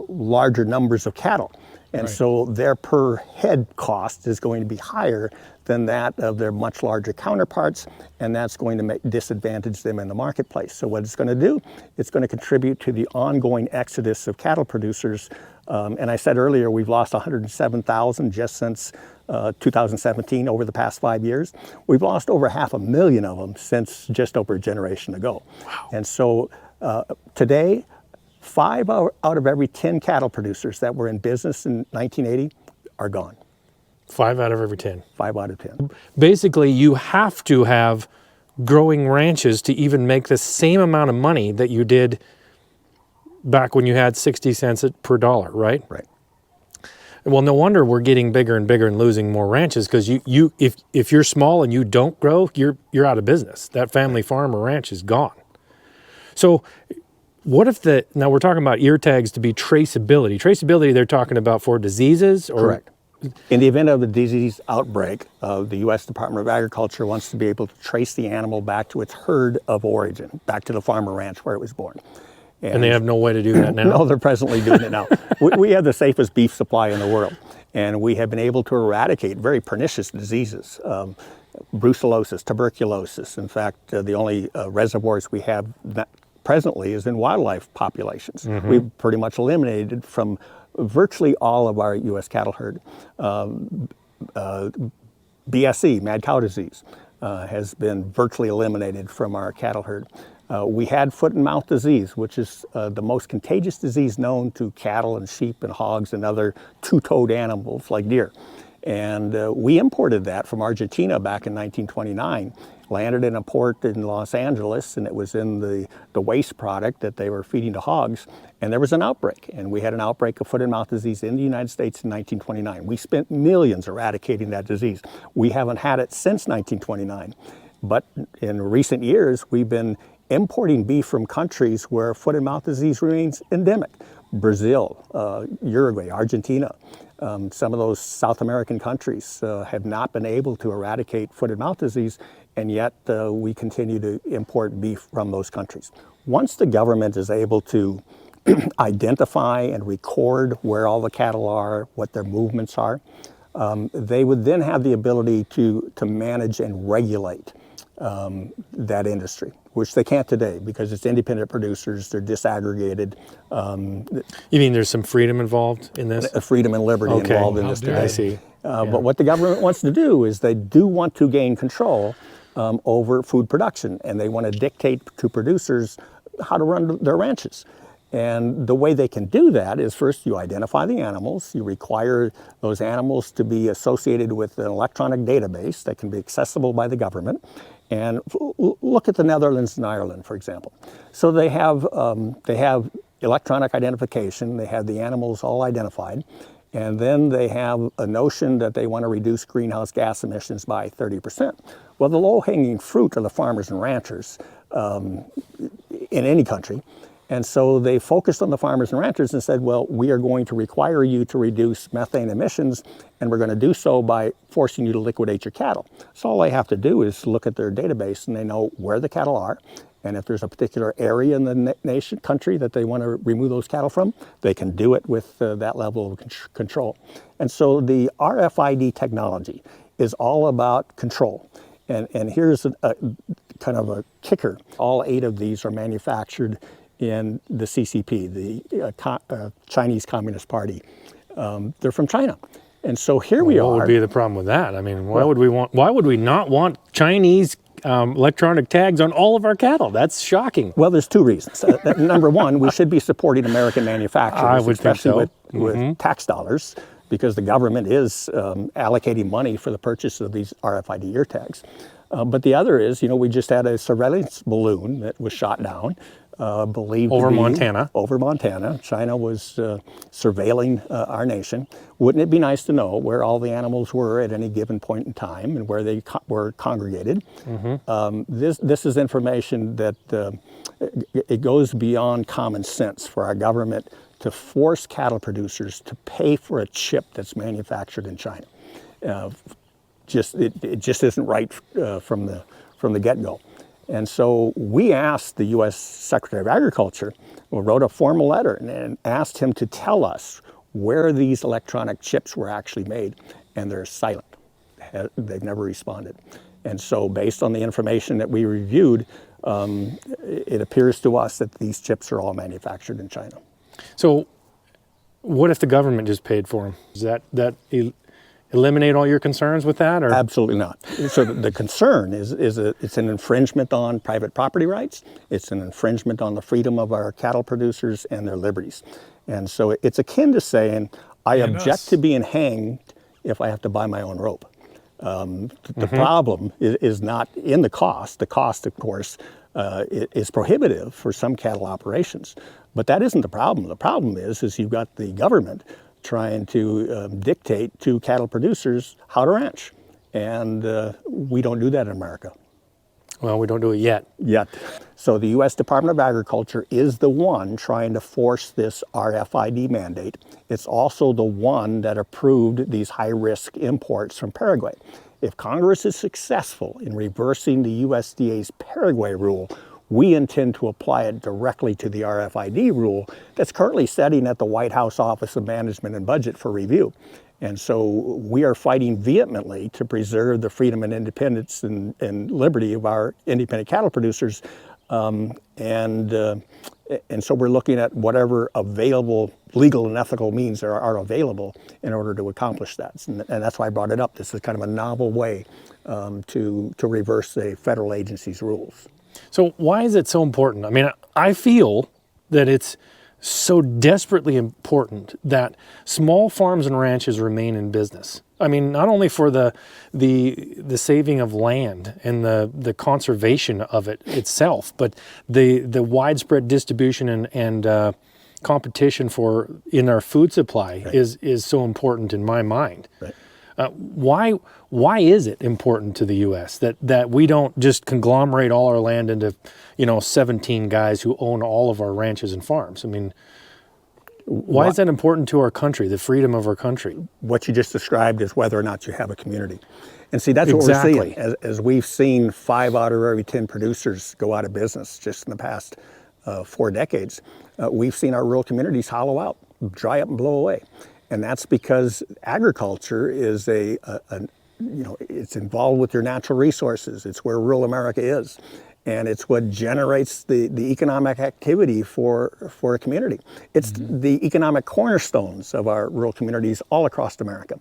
larger numbers of cattle. And so their per head cost is going to be higher than that of their much larger counterparts, and that's going to disadvantage them in the marketplace. So what it's going to do, it's going to contribute to the ongoing exodus of cattle producers. And I said earlier, we've lost 107,000 just since 2017 over the past 5 years. We've lost over 500,000 of them since just over a generation ago. Wow. And so today, 5 out of every 10 cattle producers that were in business in 1980 are gone. 5 out of every 10. 5 out of 10. Basically, you have to have growing ranches to even make the same amount of money that you did back when you had 60 cents per dollar, right? Right. Well, no wonder we're getting bigger and bigger and losing more ranches, because if you're small and you don't grow, you're out of business. That family farm or ranch is gone. So what if now we're talking about ear tags to be traceability. Traceability they're talking about for diseases? Or? Correct. In the event of a disease outbreak, the U.S. Department of Agriculture wants to be able to trace the animal back to its herd of origin, back to the farm or ranch where it was born. And they have no way to do that now? No, they're presently doing it now. We have the safest beef supply in the world, and we have been able to eradicate very pernicious diseases, brucellosis, tuberculosis. In fact, the only reservoirs we have presently is in wildlife populations. We've pretty much eliminated from virtually all of our U.S. cattle herd. BSE, mad cow disease, has been virtually eliminated from our cattle herd. We had foot and mouth disease, which is the most contagious disease known to cattle and sheep and hogs and other two-toed animals like deer. And we imported that from Argentina back in 1929, landed in a port in Los Angeles, and it was in the waste product that they were feeding to hogs, and there was an outbreak. And we had an outbreak of foot and mouth disease in the United States in 1929. We spent millions eradicating that disease. We haven't had it since 1929. But in recent years, we've been importing beef from countries where foot and mouth disease remains endemic. Brazil, Uruguay, Argentina, some of those South American countries have not been able to eradicate foot and mouth disease, and yet we continue to import beef from those countries. Once the government is able to identify and record where all the cattle are, what their movements are, they would then have the ability to manage and regulate that industry, which they can't today because it's independent producers, they're disaggregated. You mean there's some freedom involved in this? Freedom and liberty involved in this today. I see. But what the government wants to do is they do want to gain control over food production, and they want to dictate to producers how to run their ranches. And the way they can do that is first you identify the animals, you require those animals to be associated with an electronic database that can be accessible by the government. And look at the Netherlands and Ireland, for example. So they have electronic identification, they have the animals all identified, and then they have a notion that they want to reduce greenhouse gas emissions by 30%. Well, the low-hanging fruit are the farmers and ranchers in any country. And so they focused on the farmers and ranchers and said, well, we are going to require you to reduce methane emissions, and we're going to do so by forcing you to liquidate your cattle. So all they have to do is look at their database, and they know where the cattle are. And if there's a particular area in the country that they want to remove those cattle from, they can do it with that level of control. And so the RFID technology is all about control. And here's a kind of a kicker. All 8 of these are manufactured in the CCP, the Chinese Communist Party. They're from China. And so here we are. What would be the problem with that? I mean, why would we not want Chinese electronic tags on all of our cattle? That's shocking. Well, there's 2 reasons. Number one, we should be supporting American manufacturers, I would especially think so. with tax dollars, because the government is allocating money for the purchase of these RFID ear tags. But the other is, we just had a surveillance balloon that was shot down. Believed over to be Montana. Over Montana. China was surveilling our nation. Wouldn't it be nice to know where all the animals were at any given point in time and where they were congregated? This is information that it goes beyond common sense for our government to force cattle producers to pay for a chip that's manufactured in China. It just isn't right from the get-go. And so we asked the U.S. Secretary of Agriculture, wrote a formal letter and asked him to tell us where these electronic chips were actually made, and they're silent. They've never responded. And so based on the information that we reviewed, it appears to us that these chips are all manufactured in China. So what if the government just paid for them? Does that eliminate all your concerns with that? Or? Absolutely not. So the concern is it's an infringement on private property rights. It's an infringement on the freedom of our cattle producers and their liberties. And so it's akin to saying, I object to being hanged if I have to buy my own rope. The problem is not in the cost. The cost, of course, is prohibitive for some cattle operations. But that isn't the problem. The problem is you've got the government trying to dictate to cattle producers how to ranch. And we don't do that in America. Well, we don't do it yet. So the U.S. Department of Agriculture is the one trying to force this RFID mandate. It's also the one that approved these high-risk imports from Paraguay. If Congress is successful in reversing the USDA's Paraguay rule, we intend to apply it directly to the RFID rule that's currently sitting at the White House Office of Management and Budget for review. And so we are fighting vehemently to preserve the freedom and independence and liberty of our independent cattle producers. And so we're looking at whatever available legal and ethical means there are available in order to accomplish that. And that's why I brought it up. This is kind of a novel way to reverse a federal agency's rules. So why is it so important? I mean, I feel that it's so desperately important that small farms and ranches remain in business. I mean, not only for the saving of land and the conservation of it itself, but the widespread distribution and competition in our food supply is so important in my mind. Right. Why is it important to the U.S. that we don't just conglomerate all our land into 17 guys who own all of our ranches and farms? I mean, Why is that important to our country, the freedom of our country? What you just described is whether or not you have a community. And see, that's what Exactly. we're seeing. As we've seen 5 out of every 10 producers go out of business just in the past 4 decades, we've seen our rural communities hollow out, dry up and blow away. And that's because agriculture is it's involved with your natural resources. It's where rural America is. And it's what generates the economic activity for a community. It's the economic cornerstones of our rural communities all across America.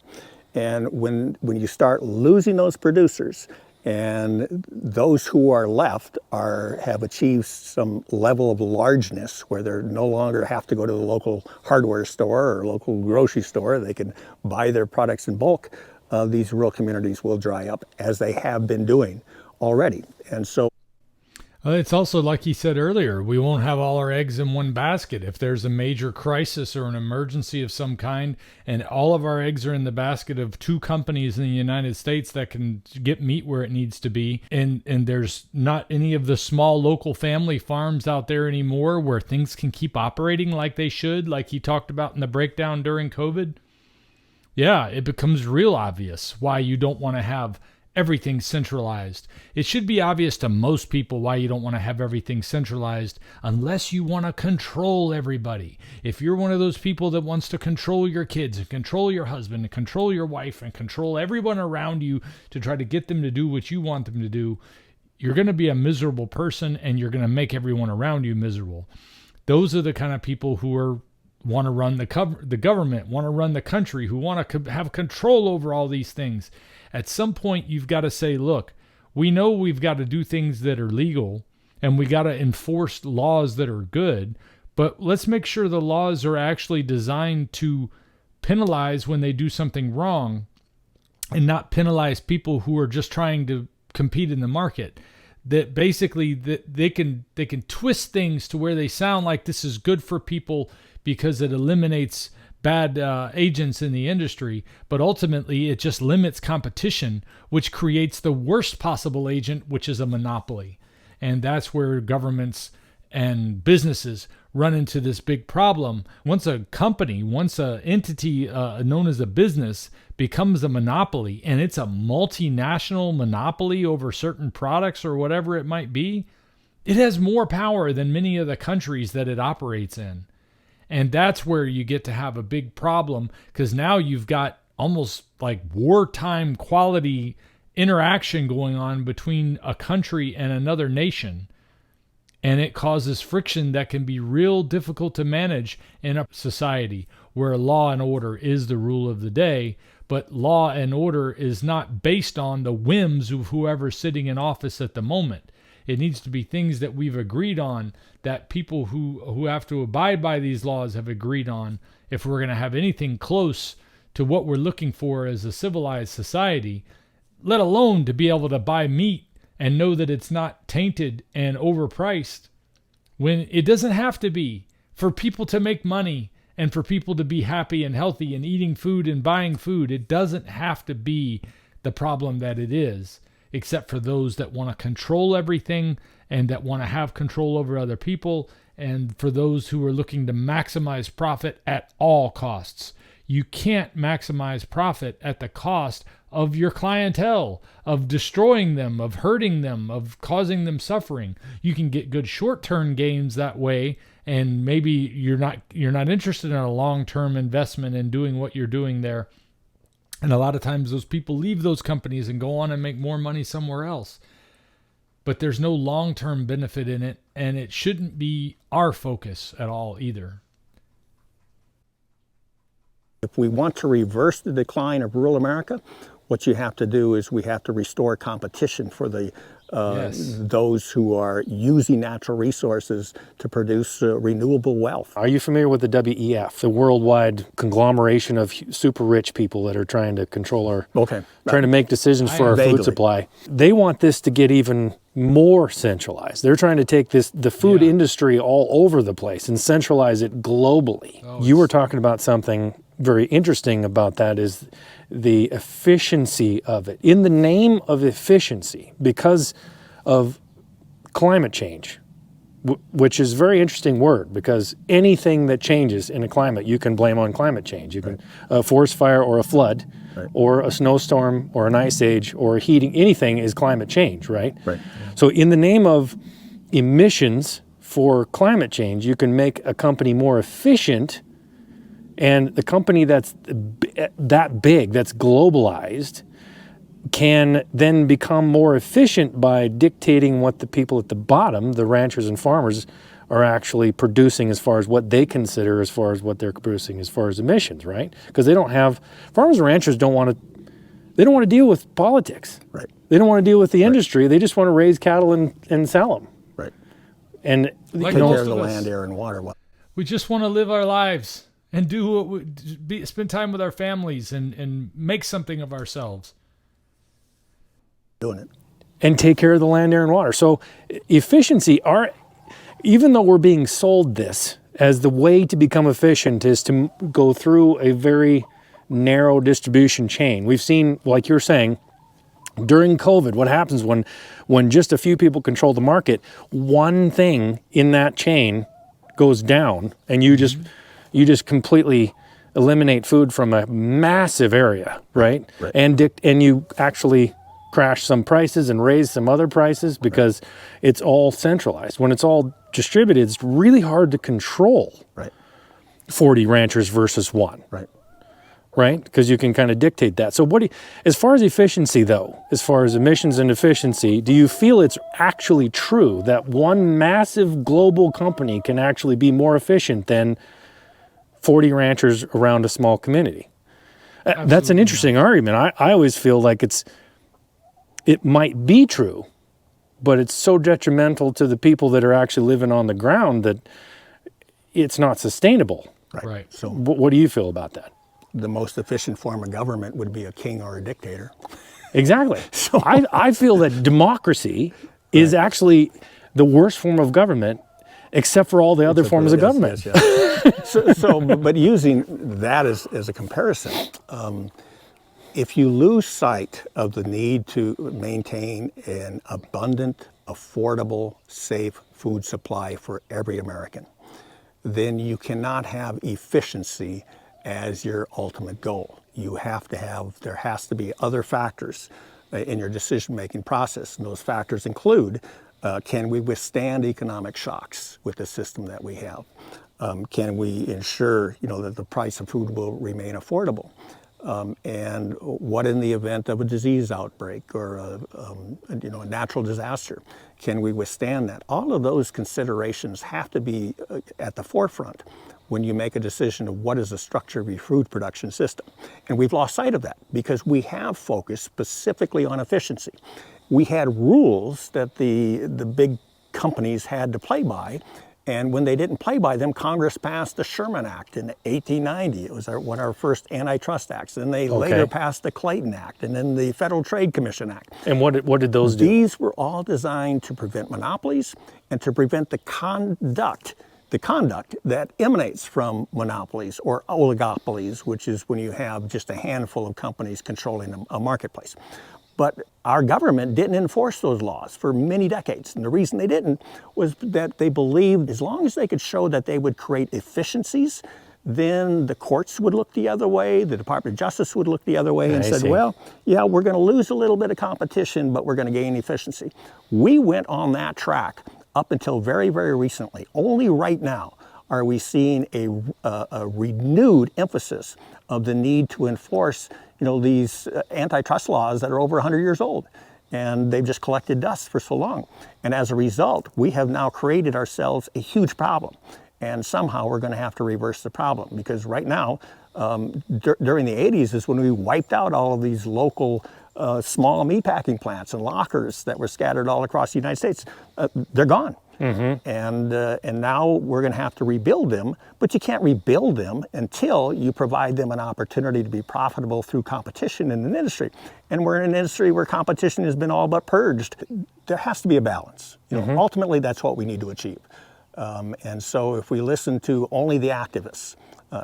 And when you start losing those producers, and those who are left have achieved some level of largeness where they no longer have to go to the local hardware store or local grocery store, they can buy their products in bulk, these rural communities will dry up, as they have been doing already. And so it's also, like he said earlier, we won't have all our eggs in one basket. If there's a major crisis or an emergency of some kind, and all of our eggs are in the basket of 2 companies in the United States that can get meat where it needs to be, and there's not any of the small local family farms out there anymore where things can keep operating like they should, like he talked about in the breakdown during COVID, yeah, it becomes real obvious why you don't want to have everything centralized. It should be obvious to most people why you don't want to have everything centralized, unless you want to control everybody. If you're one of those people that wants to control your kids and control your husband and control your wife and control everyone around you to try to get them to do what you want them to do, you're going to be a miserable person, and you're going to make everyone around you miserable. Those are the kind of people who want to run the government, want to run the country, who want to have control over all these things. At some point, you've got to say, look, we know we've got to do things that are legal, and we got to enforce laws that are good, but let's make sure the laws are actually designed to penalize when they do something wrong, and not penalize people who are just trying to compete in the market. That basically that they can twist things to where they sound like this is good for people because it eliminates bad agents in the industry, but ultimately it just limits competition, which creates the worst possible agent, which is a monopoly. And that's where governments and businesses run into this big problem. Once a company, once an entity known as a business becomes a monopoly, and it's a multinational monopoly over certain products or whatever it might be, it has more power than many of the countries that it operates in. And that's where you get to have a big problem, because now you've got almost like wartime quality interaction going on between a country and another nation. And it causes friction that can be real difficult to manage in a society where law and order is the rule of the day. But law and order is not based on the whims of whoever's sitting in office at the moment. It needs to be things that we've agreed on, that people who have to abide by these laws have agreed on, if we're going to have anything close to what we're looking for as a civilized society, let alone to be able to buy meat and know that it's not tainted and overpriced, when it doesn't have to be, for people to make money and for people to be happy and healthy and eating food and buying food. It doesn't have to be the problem that it is, except for those that want to control everything and that want to have control over other people, and for those who are looking to maximize profit at all costs. You can't maximize profit at the cost of your clientele, of destroying them, of hurting them, of causing them suffering. You can get good short-term gains that way, and maybe you're not interested in a long-term investment in doing what you're doing there. And a lot of times those people leave those companies and go on and make more money somewhere else. But there's no long-term benefit in it, and it shouldn't be our focus at all either. If we want to reverse the decline of rural America, what you have to do is we have to restore competition for the those who are using natural resources to produce renewable wealth. Are you familiar with the WEF, the worldwide conglomeration of super rich people that are trying to control our, trying to make decisions for our food supply? They want this to get even more centralized. They're trying to take the food industry all over the place and centralize it globally. You were talking about something very interesting about that, is the efficiency of it. In the name of efficiency, because of climate change, which is a very interesting word, because anything that changes in a climate, you can blame on climate change. You can a forest fire or a flood, or a snowstorm or an ice age or heating, anything is climate change, right? Right. So in the name of emissions for climate change, you can make a company more efficient, and the company that's that big, that's globalized, can then become more efficient by dictating what the people at the bottom, the ranchers and farmers, are actually producing as far as what they consider, as far as what they're producing as far as emissions, right? Because they don't have, farmers and ranchers don't want to deal with politics. Right. They don't want to deal with the industry. They just want to raise cattle and sell them. Right. And Like Take most care of the of us. land, air, and water. We just want to live our lives and do what spend time with our families and make something of ourselves. Doing it. and take care of the land, air, and water. So efficiency, even though we're being sold this as the way to become efficient is to go through a very narrow distribution chain. We've seen, like you're saying, during COVID, what happens when just a few people control the market, one thing in that chain goes down, and you just completely eliminate food from a massive area, right? And you actually crash some prices and raise some other prices because it's all centralized. When it's all distributed, it's really hard to control 40 ranchers versus one. Right? Because you can kind of dictate that. So as far as efficiency though, as far as emissions and efficiency, do you feel it's actually true that one massive global company can actually be more efficient than 40 ranchers around a small community? That's an interesting argument. I always feel like it might be true, but it's so detrimental to the people that are actually living on the ground that it's not sustainable. Right. So What do you feel about that? the most efficient form of government would be a king or a dictator. Exactly. So I feel that democracy is actually the worst form of government, except for all the other forms of government. Yes. But using that as a comparison, if you lose sight of the need to maintain an abundant, affordable, safe food supply for every American, then you cannot have efficiency as your ultimate goal. There has to be other factors in your decision-making process. And those factors include, can we withstand economic shocks with the system that we have? Can we ensure, that the price of food will remain affordable? And what in the event of a disease outbreak or a natural disaster? Can we withstand that? All of those considerations have to be at the forefront when you make a decision of what is the structure of your food production system. And we've lost sight of that because we have focused specifically on efficiency. We had rules that the big companies had to play by, and when they didn't play by them, Congress passed the Sherman Act in 1890. It was one of our first antitrust acts. Then they later passed the Clayton Act, and then the Federal Trade Commission Act. And what did those do? These were all designed to prevent monopolies and to prevent the conduct that emanates from monopolies or oligopolies, which is when you have just a handful of companies controlling a marketplace. But our government didn't enforce those laws for many decades. And the reason they didn't was that they believed as long as they could show that they would create efficiencies, then the courts would look the other way, the Department of Justice would look the other way and said, well, yeah, we're going to lose a little bit of competition, but we're going to gain efficiency. We went on that track up until very, very recently. Only right now are we seeing a renewed emphasis of the need to enforce these antitrust laws that are over 100 years old. And they've just collected dust for so long. And as a result, we have now created ourselves a huge problem. And somehow we're going to have to reverse the problem, because right now, during the 80s is when we wiped out all of these local small meatpacking plants and lockers that were scattered all across the United States. They're gone. And now we're going to have to rebuild them, but you can't rebuild them until you provide them an opportunity to be profitable through competition in an industry. And we're in an industry where competition has been all but purged. There has to be a balance. Ultimately, that's what we need to achieve. And so if we listen to only the activists,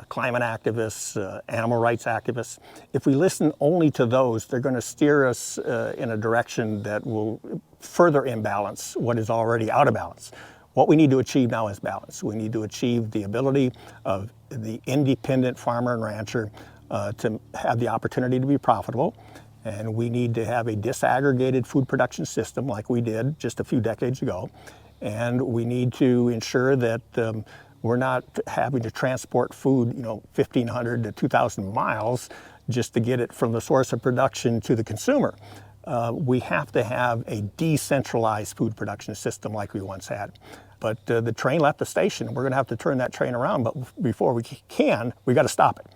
climate activists, animal rights activists, if we listen only to those, they're going to steer us in a direction that will further imbalance what is already out of balance. What we need to achieve now is balance. We need to achieve the ability of the independent farmer and rancher to have the opportunity to be profitable. And we need to have a disaggregated food production system like we did just a few decades ago. And we need to ensure that we're not having to transport food, 1,500 to 2,000 miles just to get it from the source of production to the consumer. We have to have a decentralized food production system like we once had. But the train left the station. We're going to have to turn that train around. But before we can, we got to stop it.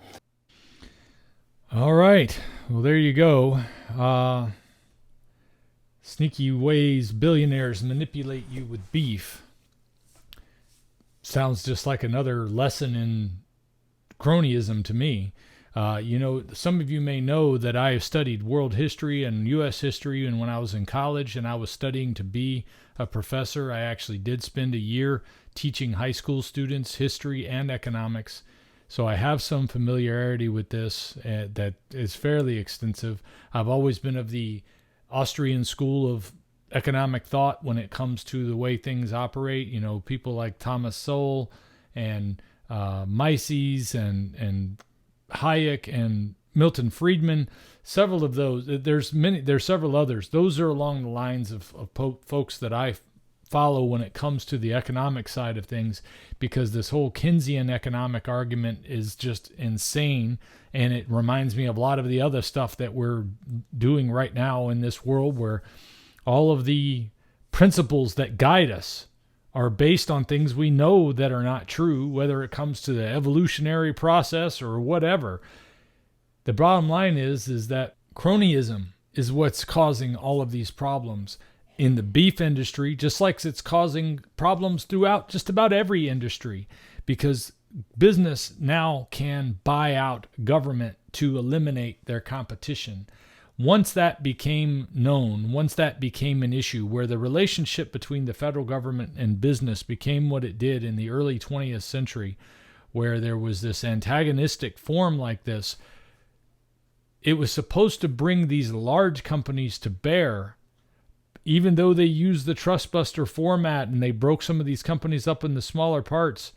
All right. Well, there you go. Sneaky ways billionaires manipulate you with beef. Sounds just like another lesson in cronyism to me. Some of you may know that I have studied world history and U.S. history, and when I was in college and I was studying to be a professor, I actually did spend a year teaching high school students history and economics. So I have some familiarity with this that is fairly extensive. I've always been of the Austrian school of economic thought when it comes to the way things operate. People like Thomas Sowell and Mises and Hayek and Milton Friedman, several of those. There's several others. Those are along the lines of folks that I follow when it comes to the economic side of things, because this whole Keynesian economic argument is just insane, and it reminds me of a lot of the other stuff that we're doing right now in this world, where all of the principles that guide us are based on things we know that are not true, whether it comes to the evolutionary process or whatever. The bottom line is that cronyism is what's causing all of these problems in the beef industry, just like it's causing problems throughout just about every industry, because business now can buy out government to eliminate their competition. Once that became known, once that became an issue where the relationship between the federal government and business became what it did in the early 20th century, where there was this antagonistic form like this, it was supposed to bring these large companies to bear. Even though they used the trust buster format and they broke some of these companies up into smaller parts,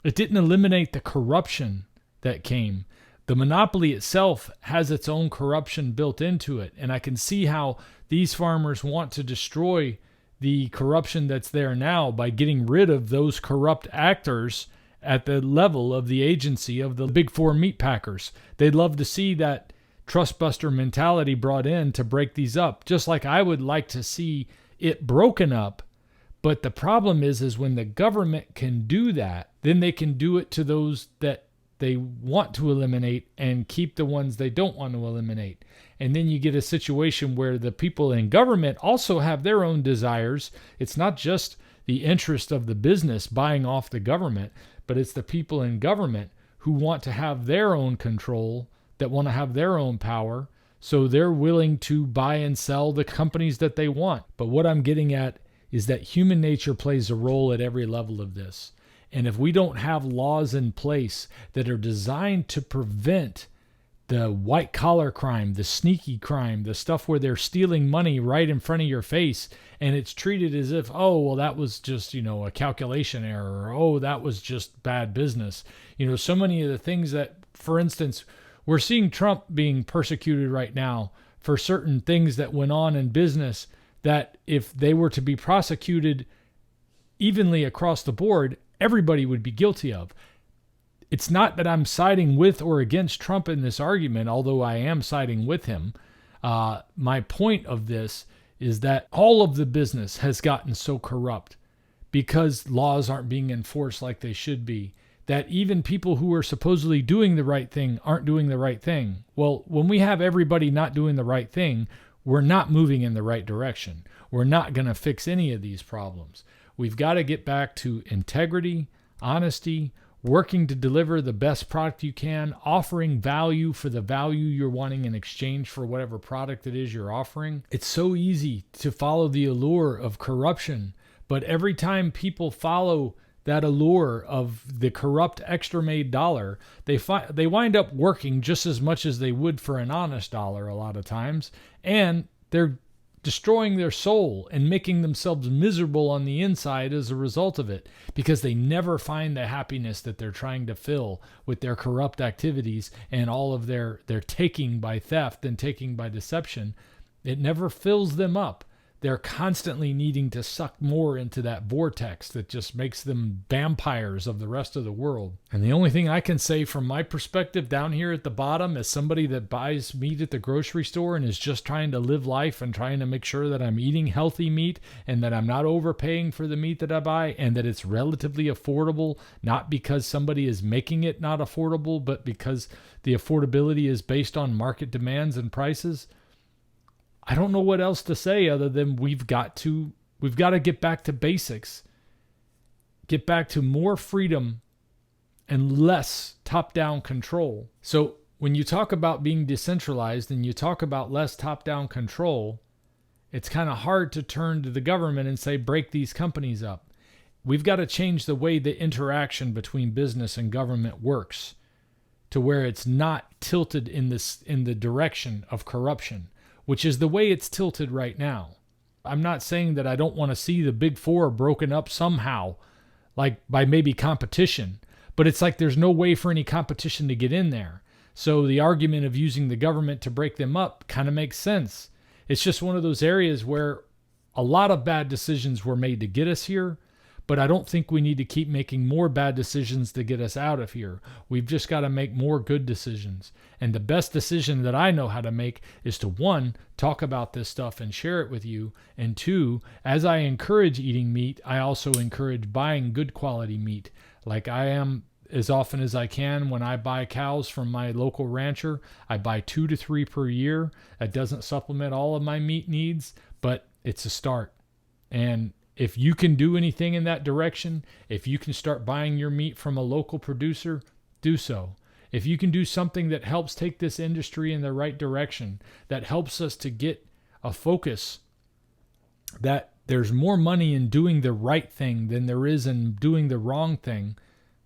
it didn't eliminate the corruption that came. The monopoly itself has its own corruption built into it. And I can see how these farmers want to destroy the corruption that's there now by getting rid of those corrupt actors at the level of the agency of the big four meat packers. They'd love to see that trust buster mentality brought in to break these up, just like I would like to see it broken up. But the problem is when the government can do that, then they can do it to those that they want to eliminate and keep the ones they don't want to eliminate. And then you get a situation where the people in government also have their own desires. It's not just the interest of the business buying off the government, but it's the people in government who want to have their own control, that want to have their own power, so they're willing to buy and sell the companies that they want. But what I'm getting at is that human nature plays a role at every level of this. And if we don't have laws in place that are designed to prevent the white collar crime, the sneaky crime, the stuff where they're stealing money right in front of your face, and it's treated as if, oh, well, that was just, a calculation error, or, oh, that was just bad business. So many of the things that, for instance, we're seeing Trump being persecuted right now for certain things that went on in business that if they were to be prosecuted evenly across the board, everybody would be guilty of. It's not that I'm siding with or against Trump in this argument, although I am siding with him. My point of this is that all of the business has gotten so corrupt because laws aren't being enforced like they should be, that even people who are supposedly doing the right thing aren't doing the right thing. Well, when we have everybody not doing the right thing, we're not moving in the right direction. We're not going to fix any of these problems. We've got to get back to integrity, honesty, working to deliver the best product you can, offering value for the value you're wanting in exchange for whatever product it is you're offering. It's so easy to follow the allure of corruption, but every time people follow that allure of the corrupt extra-made dollar, they wind up working just as much as they would for an honest dollar a lot of times, and they're destroying their soul and making themselves miserable on the inside as a result of it, because they never find the happiness that they're trying to fill with their corrupt activities and all of their taking by theft and taking by deception. It never fills them up. They're constantly needing to suck more into that vortex that just makes them vampires of the rest of the world. And the only thing I can say from my perspective down here at the bottom, as somebody that buys meat at the grocery store and is just trying to live life and trying to make sure that I'm eating healthy meat and that I'm not overpaying for the meat that I buy and that it's relatively affordable, not because somebody is making it not affordable, but because the affordability is based on market demands and prices. I don't know what else to say other than we've got to get back to basics. Get back to more freedom and less top-down control. So when you talk about being decentralized and you talk about less top-down control, it's kind of hard to turn to the government and say, break these companies up. We've got to change the way the interaction between business and government works to where it's not tilted in the direction of corruption, which is the way it's tilted right now. I'm not saying that I don't want to see the big four broken up somehow, like by maybe competition, but it's like there's no way for any competition to get in there. So the argument of using the government to break them up kind of makes sense. It's just one of those areas where a lot of bad decisions were made to get us here, but I don't think we need to keep making more bad decisions to get us out of here. We've just got to make more good decisions. And the best decision that I know how to make is to, one, talk about this stuff and share it with you. And two, as I encourage eating meat, I also encourage buying good quality meat. Like I am as often as I can when I buy cows from my local rancher. I buy 2 to 3 per year. That doesn't supplement all of my meat needs, but it's a start. And if you can do anything in that direction, if you can start buying your meat from a local producer, do so. If you can do something that helps take this industry in the right direction, that helps us to get a focus that there's more money in doing the right thing than there is in doing the wrong thing,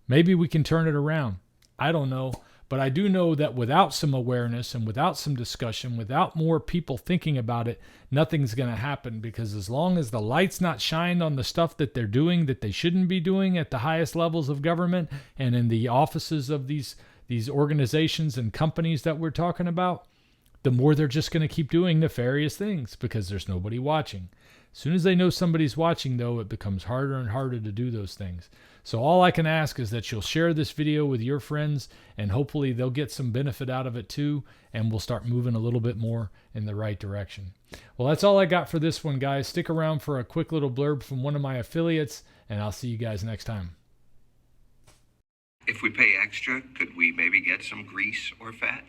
maybe we can turn it around. I don't know. But I do know that without some awareness and without some discussion, without more people thinking about it, nothing's going to happen, because as long as the light's not shined on the stuff that they're doing that they shouldn't be doing at the highest levels of government and in the offices of these organizations and companies that we're talking about, the more they're just going to keep doing nefarious things because there's nobody watching. As soon as they know somebody's watching, though, it becomes harder and harder to do those things. So all I can ask is that you'll share this video with your friends, and hopefully they'll get some benefit out of it too, and we'll start moving a little bit more in the right direction. Well, that's all I got for this one, guys. Stick around for a quick little blurb from one of my affiliates, and I'll see you guys next time. If we pay extra, could we maybe get some grease or fat?